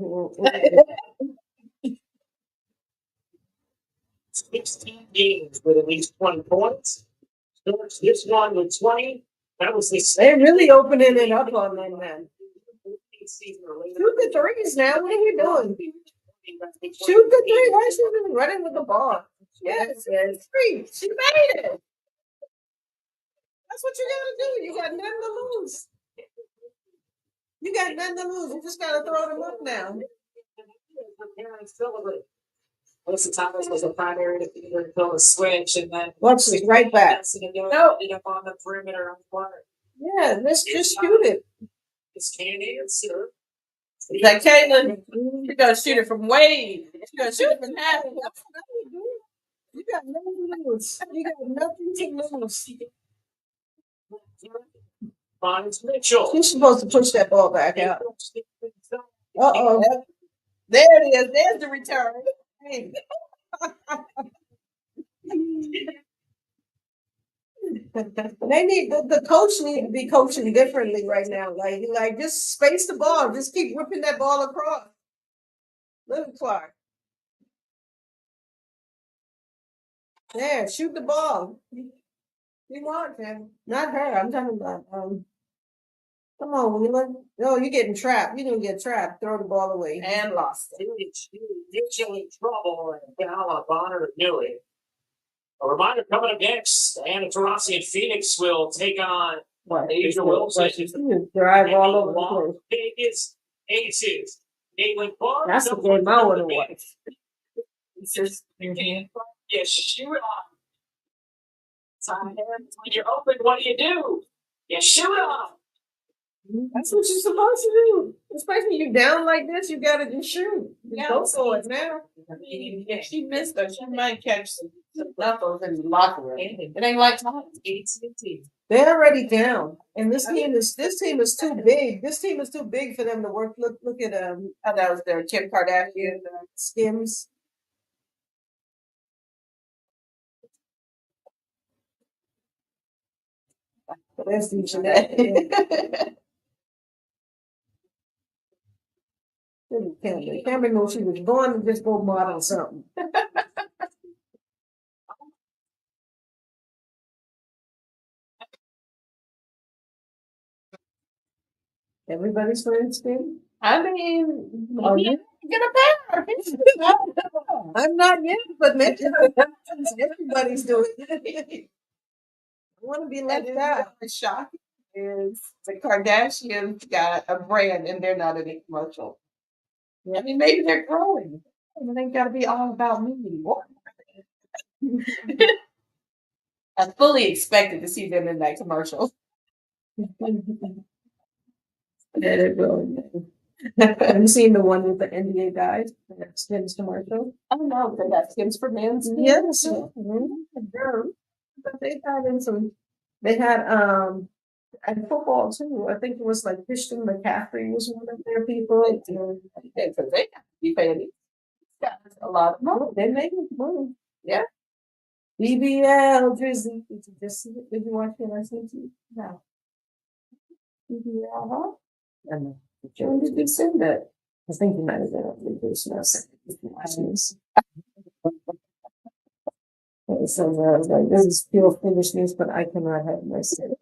16 games with at least 20 points. Starts this one with 20. That was the They're really opening it up on them, man. Shoot the threes now. What are you doing? Shoot the three. Why is she even running with the ball? Yes, three. She made it. That's what you gotta do. You got nothing to lose. You got nothing to lose. You just gotta throw them up now. Melissa Thomas was the primary defender until the switch, and then Watch this right back. No, ended up on the perimeter on the court. Yeah, let's just shoot it. This can't answer. He's like, Caitlin, you're gonna shoot it from way. You're gonna shoot it from half. You got nothing to lose. You got nothing to lose. Finds Mitchell. You're supposed to push that ball back out. Uh-oh. There it is. There's the return. Hey. They need the coach need to be coaching differently right now. Like just space the ball. Just keep whipping that ball across. Look at Clark. There, shoot the ball. You want him. Not her. I'm talking about come on, Wheeler. No, you're getting trapped. You're gonna get trapped. Throw the ball away. And lost it. Usually trouble and Gala Bonner knew it. A reminder coming up next, Anna Taurasi and Phoenix will take on Asia Wilson. Drive all over the place. Vegas Aces. Caitlin Clark. That's the game I want to watch. It's just you shoot it off. When you're open, what do? You shoot it off. That's what you're supposed to do. Especially you down like this, you gotta just shoot. Yeah, Go for it now. I mean, if she missed her, she might catch some knuckles in the locker room. It ain't like time. They're already down, and this team is too big. This team is too big for them to work. Look at Oh, that was their Kim Kardashian. Skims. That's the Cameron knows she was born to just go model something. Everybody's playing spin. I mean, Are you? get a pair. I'm not yet, but maybe everybody's doing it. I want to be left out. The shock is the Kardashians got a brand and they're not in a commercial. I mean, maybe they're growing. It ain't got to be all about me anymore. I fully expected to see them in that commercial. Yeah, they're growing. Have you seen the one with the NBA guys? That Skims commercial? I don't know. They got Skims for men's. Yes. But they had in some. They had and football too. I think it was like Christian McCaffrey was one of their people. Because they got to be paying got a lot of money. They make money. Yeah. BBL Drizzy. Did you just see it? Did you watch it? I sent you. No. BBL, huh? I know. When did you send that? I think you might have been on vacation. I sent it. So I was like, this is pure foolishness, but I cannot have myself.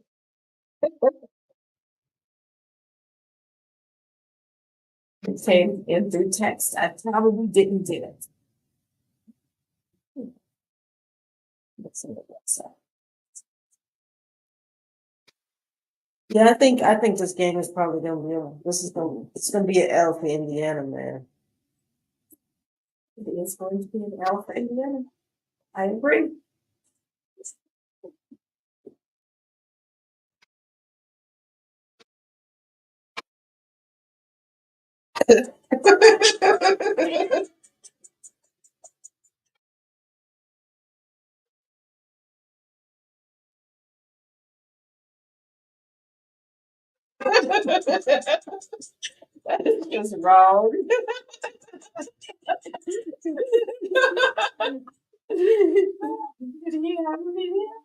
It came in through text. I probably didn't do it. Let's see what that's at. Yeah, I think this game is probably gonna be it's gonna be an L for Indiana, man. It is going to be an L for Indiana. I agree. That is just wrong. Did he have a BBL?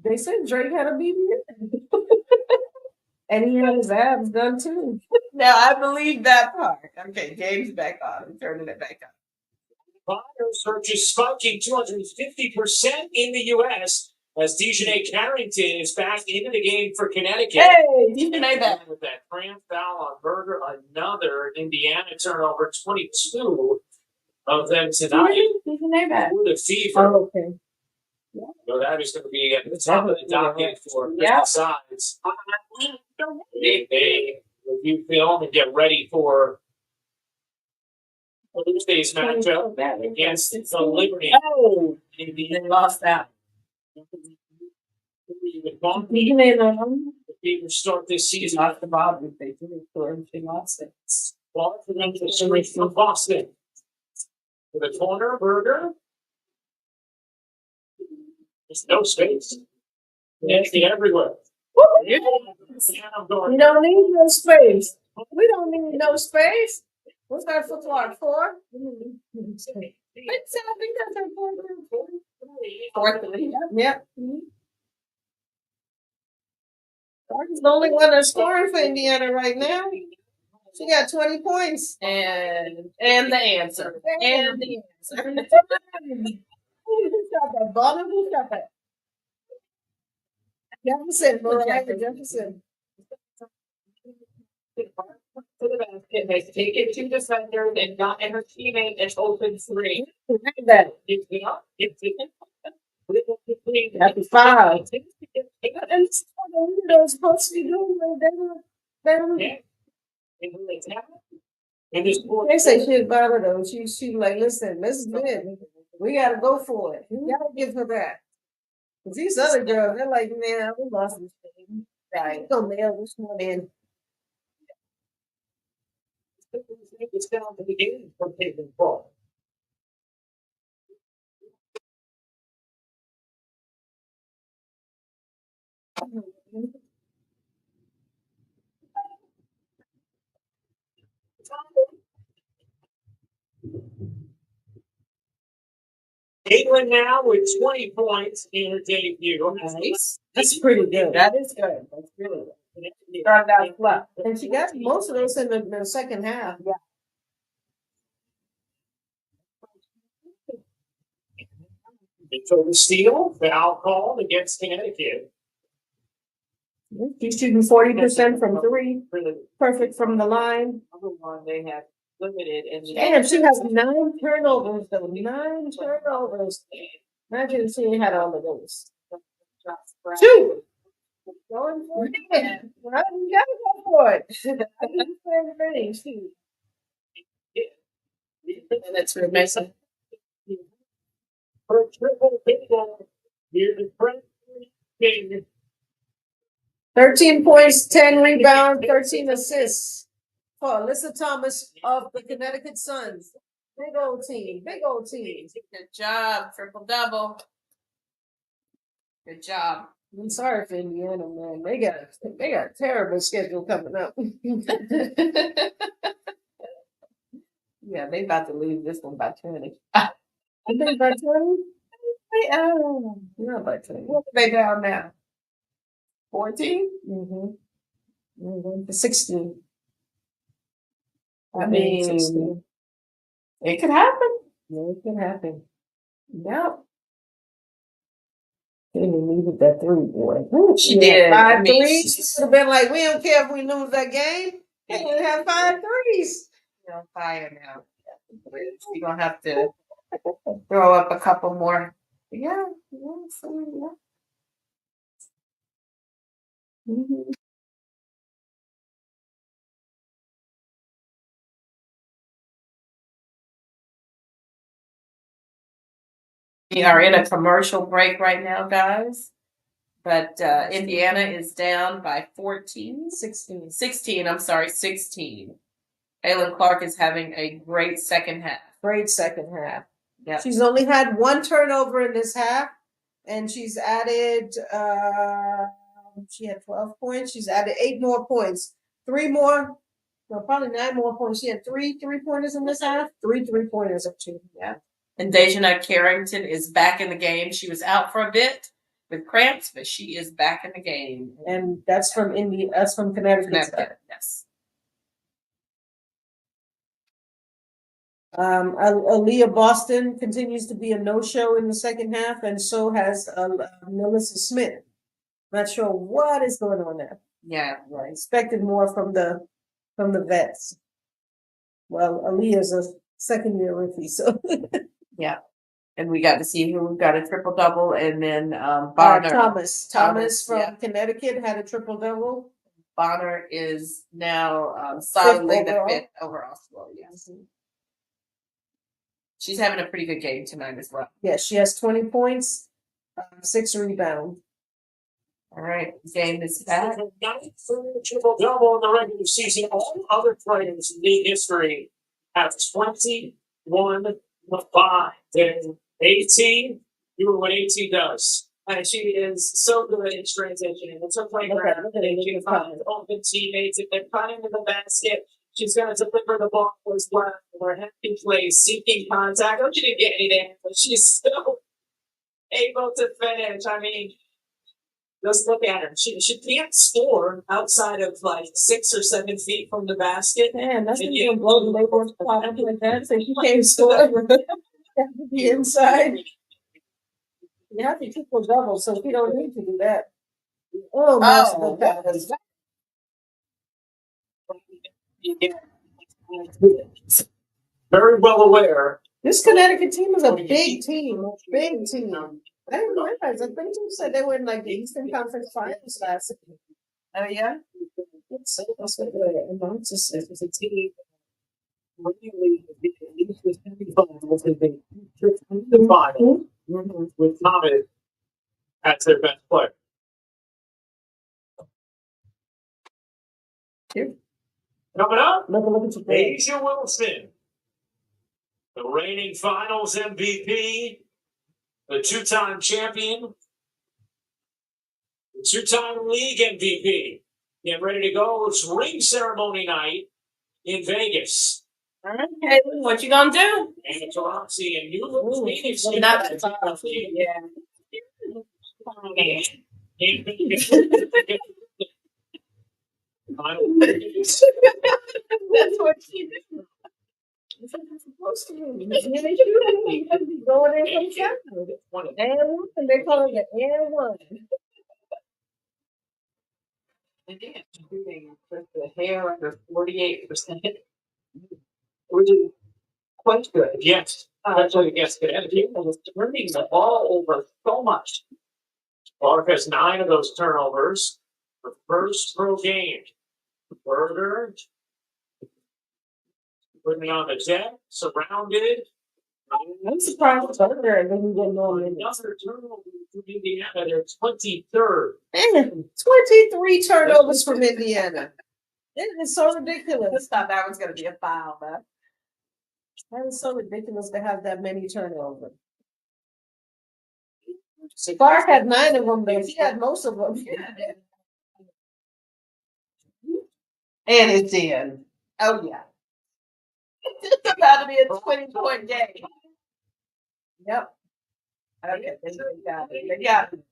They said Drake had a BBL. And he had his abs done too. Now I believe that part. Okay, James back on. I'm turning it back on. Bonner searches spiking 250% in the U.S. as Dejanay Carrington is back into the game for Connecticut. Hey, Dejanay back. With that cramp foul on Berger, another Indiana turnover, 22 of them tonight. Dejanay back. With a fever. Oh, okay. So that is going to be at the top of the docket for both sides. They review film and get ready for Thursday's matchup against the Liberty. Oh, they lost that. Dejanay Beavers start this season. Off the bottom, if they do score, she lost it. Ball for them to switch from Boston. To the corner, Berger. There's no space. Nasty everywhere. We don't need no space. We don't need no space. What's that football? 4? It's, I think that's our Fourth in the league. Yep. Clark is the only one that's scoring for Indiana right now. She got 20 points. And the answer. And the answer. Who shot that? Bonner? Who shot that? Jefferson. Mariah Jefferson. To the basket, has taken 2 defenders and gotten her teammate an open 3. That. That's 5. And they're supposed to be doing they say shit about her though. She like, listen, this is good. We gotta go for it. We gotta give her that. These other girls, they're like, man, we lost this thing. Right. We're gonna nail this one in. It's down to the game for taking ball. Caitlin now with 20 points in her debut. Nice. That's pretty good. That is good. That's really good. Started out flat. And she got most of those in the second half. Yeah. So the steal, foul called against Connecticut. She's shooting 40% from 3. Perfect from the line. Number one, they have limited and Damn, she has 9 turnovers though. 9 turnovers. Imagine if she had all of those. 2. Going for it. Well, you gotta go for it. I did the same thing. Shoot. and that's for Mason. For a triple bingo, here's the front game. 13 points, 10 rebounds, 13 assists for Alyssa Thomas of the Connecticut Suns. Big old team. Big old team. Good job. Triple double. Good job. I'm sorry for Indiana, man. They got a terrible schedule coming up. Yeah, they about to lose this one by 20. You think by 20? Not by 20. What are they down now? 14? Mm-hmm. 16. I mean, 16. it could happen. Yeah, it can happen. Yep. They needed that 3, boy. She did. 5 I mean, threes. Would have been like, we don't care if we lose that game. They would have 5 threes. She's on fire now. She's gonna have to throw up a couple more. Yeah. Mm-hmm. We are in a commercial break right now, guys. But Indiana is down by 14. 16, I'm sorry, 16. Kaylin Clark is having a great second half. Great second half. Yeah. She's only had 1 turnover in this half, and she's added, she had 12 points. She's added 8 more points. 3 more, no, probably 9 more points. She had 3 3-pointers in this half, 3 3-pointers of 2. Yeah. And Dejana Carrington is back in the game. She was out for a bit with cramps, but she is back in the game. And that's from Connecticut. Yes. Aaliyah Boston continues to be a no-show in the second half, and so has Melissa Smith. Not sure what is going on there. Yeah, I expected more from the vets. Well, Aaliyah's a second-year rookie, so yeah. And we got to see who got a triple double, and then Bonner. Thomas from Connecticut had a triple double. Bonner is now solidly the 5th overall score. Yes. She's having a pretty good game tonight as well. Yeah, she has 20 points, 6 rebounds. All right, game is back. Triple double in the regular season. All other players in league history have 21-5. Then 18, you were what 18 does. And she is so good in transitioning. It's her playground. She can find open teammates. If they're cutting in the basket, she's going to deliver the ball as well. Her happy place, seeking contact. Oh, she didn't get anything, but she's still able to finish. I mean, just look at her. She can't score outside of like 6 or 7 feet from the basket. Man, that's And when you you blow the label spot up like that. So she can't score. The inside. You have to triple double, so we don't need to do that. Oh, masterful pass. Very well aware. This Connecticut team is a big team. Big team. I didn't realize. I think you said they were in like the Eastern Conference Finals last season. Oh yeah. So that's what the announcer said. It's a team really with semifinals and they the final with Thomas as their best player. Coming up, Look at you. Asia Wilson, the reigning finals MVP, the two-time champion, the two-time league MVP. Get ready to go. It's ring ceremony night in Vegas. All right, Caitlin, what you gonna do? And Taurasi and New Phoenix. Not the top. Yeah. That's what she did. That's what you're supposed to do. You have to be going in from the and one, they call it the and one. I think it's doing with the hair under 48%, which is quite good. Yes, actually against Connecticut was turning the ball over so much. Clark has 9 of those turnovers. Her first pro game. Berger putting on the deck, surrounded. I'm surprised Tucker didn't get no minutes. Another turnover from Indiana. They're 23rd. Man, 23 turnovers from Indiana. It is so ridiculous. Just thought that was gonna be a foul, though. That is so ridiculous to have that many turnovers. Clark had 9 of them, but he had most of them. And it's in. Oh yeah. It's about to be a 20-point game. Yep. Okay, they got it. They got it.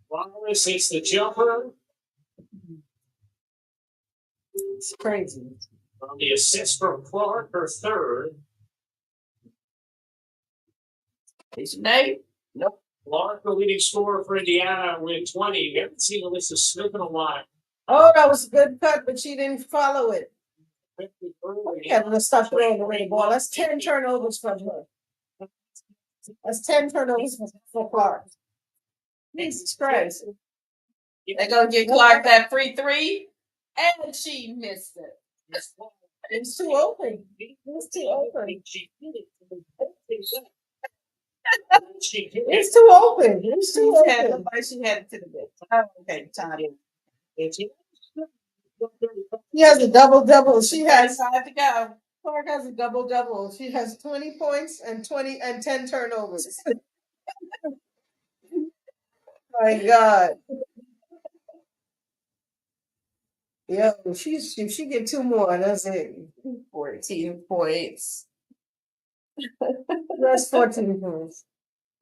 Wallace hits the jumper. It's crazy. On the assist from Clark, her third. Is Nate? Nope. Clark, the leading scorer for Indiana, with 20. We haven't seen Alyssa Smith in a while. Oh, that was a good cut, but she didn't follow it. Yeah, let's stop throwing away the ball. That's 10 turnovers from her. That's 10 turnovers for Clark. Jesus Christ. They're gonna get Clark that free three, and she missed it. It's too open. It's too open. It's too open. It's too open. She had it to the bit. Oh, okay, Tommy. He has a double-double. She has 5 to go. Clark has a double-double. She has 20 points and 10 turnovers. My God. Yo, if she get 2 more, that's it. 14 points. That's 14 points.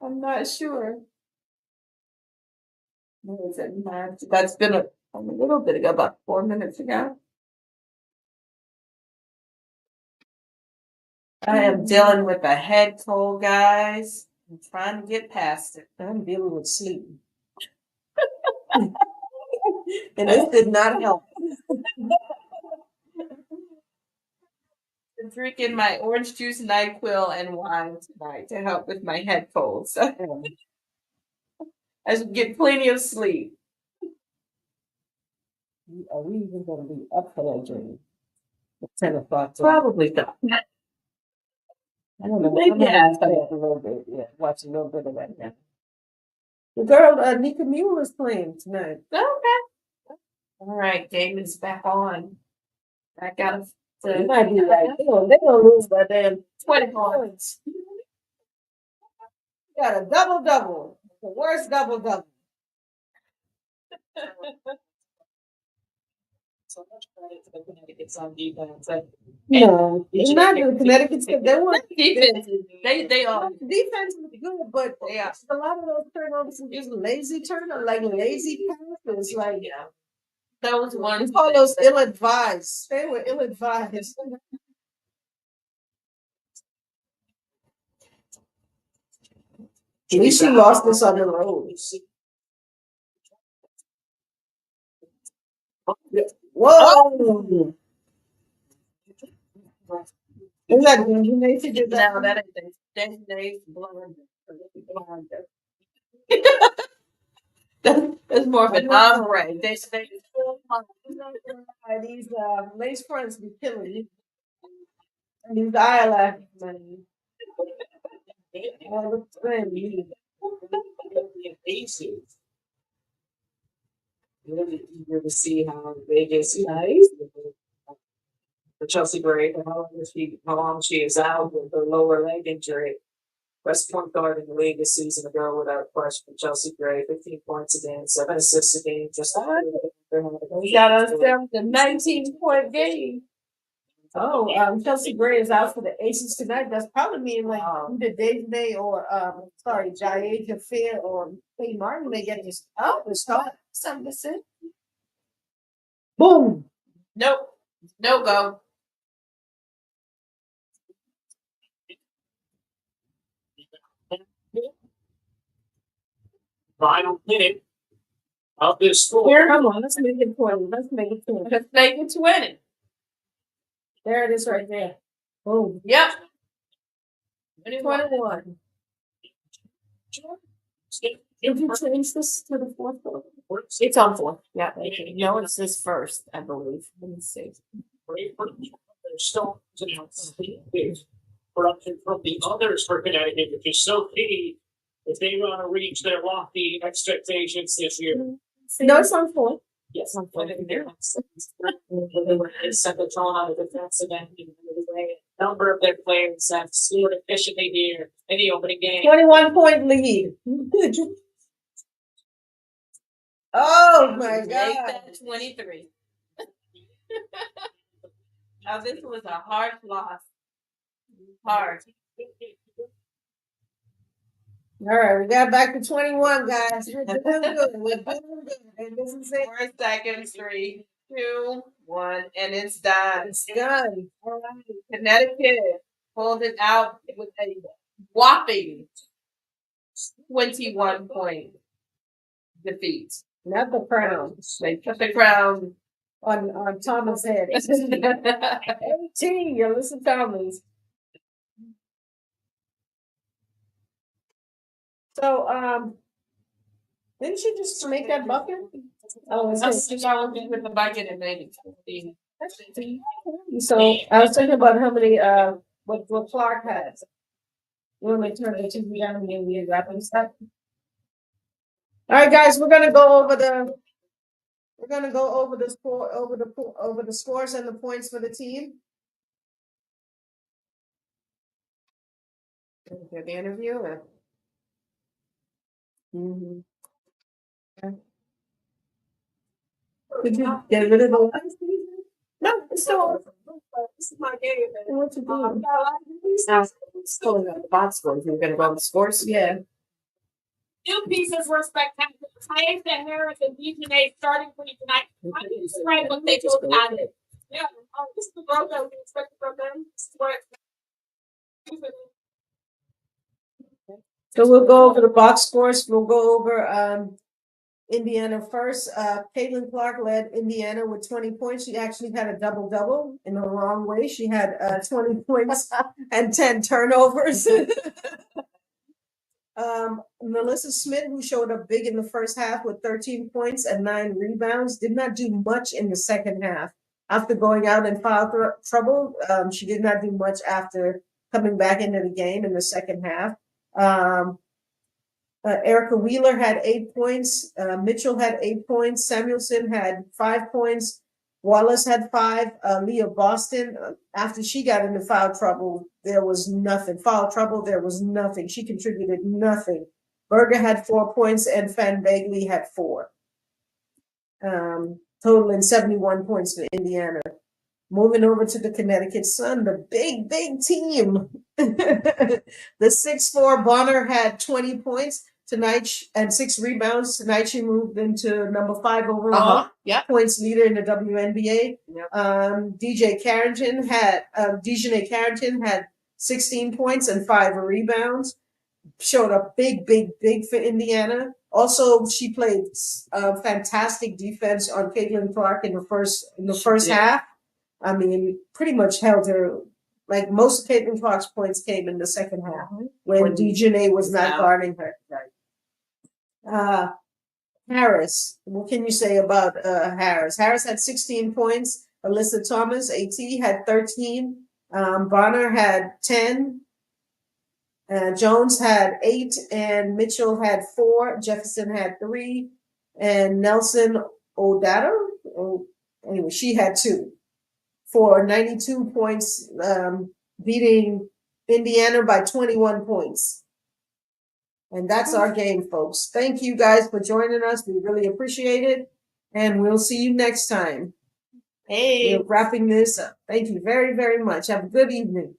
I'm not sure. That's been a little bit ago, about 4 minutes ago. I am dealing with a head cold, guys. I'm trying to get past it. I'm dealing with sleep. And this did not help. I'm drinking my orange juice, NyQuil, and wine tonight to help with my head cold. So I should get plenty of sleep. Are we even going to be up for that journey? 10 o'clock. Probably not. I don't know. Maybe I'm after. a little bit. Yeah, watch a little bit of that now. The girl, Nika Mule is playing tonight. Okay. All right, David's back on. Back out of It might be like, they're gonna lose by damn 20 points. Got a double-double. The worst double-double. So much credit to the Connecticut's on defense. Like, No, it's not the Connecticut's because they weren't Defense. They are. defense was good, but Yeah. a lot of those turnovers were just lazy turnovers, like lazy passes. Like Those we ones. call those ill-advised. They were ill-advised. At least she lost this on the road. Whoa! Is that Dejanay did that? No, that ain't Dejanay's blunder. That's more of an ombre. These lace fronts be killing you. And these eyelashes, man. All the time. Really eager to see how Vegas nice for Chelsea Gray, how long she is out with her lower leg injury. Best point guard in the league this season, a girl without question. Chelsea Gray, 15 points a game, 7 assists a game. Just We got ourselves a 19-point game. Oh, Chelsea Gray is out for the Aces tonight. That's probably mean like either Dejanay or Jayeja Fair or Faye Martin may get this the start. Something to say. Boom. Nope. No go. Final minute of this score. Here, come on, let's make it 20. Let's make it 20. Let's make it 20. There it is right there. Boom. Yep. 21. Did you change this to the fourth quarter? It's on 4. Yeah. No, it's this first, I believe. Let me see. Production from the others for Connecticut, which is so key if they want to reach their lofty expectations this year. No, it's on 4. Yes, I'm putting there. Set the tone on the defensive end. Number of their players have scored efficiently here in the opening game. 21-point lead. Oh my Make God. that 23. Now, this was a hard loss. Hard. All right, we got back to 21, guys. We're doing good. We're doing good. And this is it. 4 seconds. 3, 2, 1, and it's done. It's done. All right. Connecticut pulled it out with a whopping 21-point defeat. Not the crown. They put the crown On Thomas' head. 18, you're listening to Thomas. So, didn't she just make that bucket? Oh, it's That's just how we with the bucket and made it 15. So I was thinking about how many what Clark has. When we turn the TV down and we wrapping stuff. All right, guys, we're gonna go over the score over the scores and the points for the team. The interview. Did you get rid of the last season? No, it's still. This is my game. What you doing? Now, it's pulling up the box scores. We're gonna go over the scores. Yeah. New pieces were spectacular. Tyson Harris and Dejanay starting for you tonight. How do you describe what they both added? Yeah, this is the growth that we expected from them. This is what So we'll go over the box scores. We'll go over Indiana first. Caitlin Clark led Indiana with 20 points. She actually had a double-double in the wrong way. She had 20 points and 10 turnovers. Melissa Smith, who showed up big in the first half with 13 points and 9 rebounds, did not do much in the second half. After going out in foul trouble, she did not do much after coming back into the game in the second half. Erica Wheeler had 8 points. Mitchell had 8 points. Samuelson had 5 points. Wallace had 5. Leah Boston, after she got into foul trouble, there was nothing. There was nothing. She contributed nothing. Berger had 4 points, and Fan Bagley had 4. Totaling 71 points for Indiana. Moving over to the Connecticut Sun, the big team. The 6'4" Bonner had 20 points tonight and 6 rebounds. Tonight she moved into number 5 overall. Yep. Points leader in the WNBA. Yep. Dejanay Carrington had 16 points and 5 rebounds. Showed up big for Indiana. Also, she played fantastic defense on Caitlin Clark in the first half. I mean, pretty much held her. Like most of Caitlin Clark's points came in the second half when Dejanay was not guarding her. Right. Harris. What can you say about Harris? Harris had 16 points. Alyssa Thomas, AT, had 13. Bonner had 10. Jones had 8, and Mitchell had 4. Jefferson had 3, and Nelson Odado. Anyway, she had 2 for 92 points, beating Indiana by 21 points. And that's our game, folks. Thank you guys for joining us. We really appreciate it. And we'll see you next time. Hey. We're wrapping this up. Thank you very, very much. Have a good evening.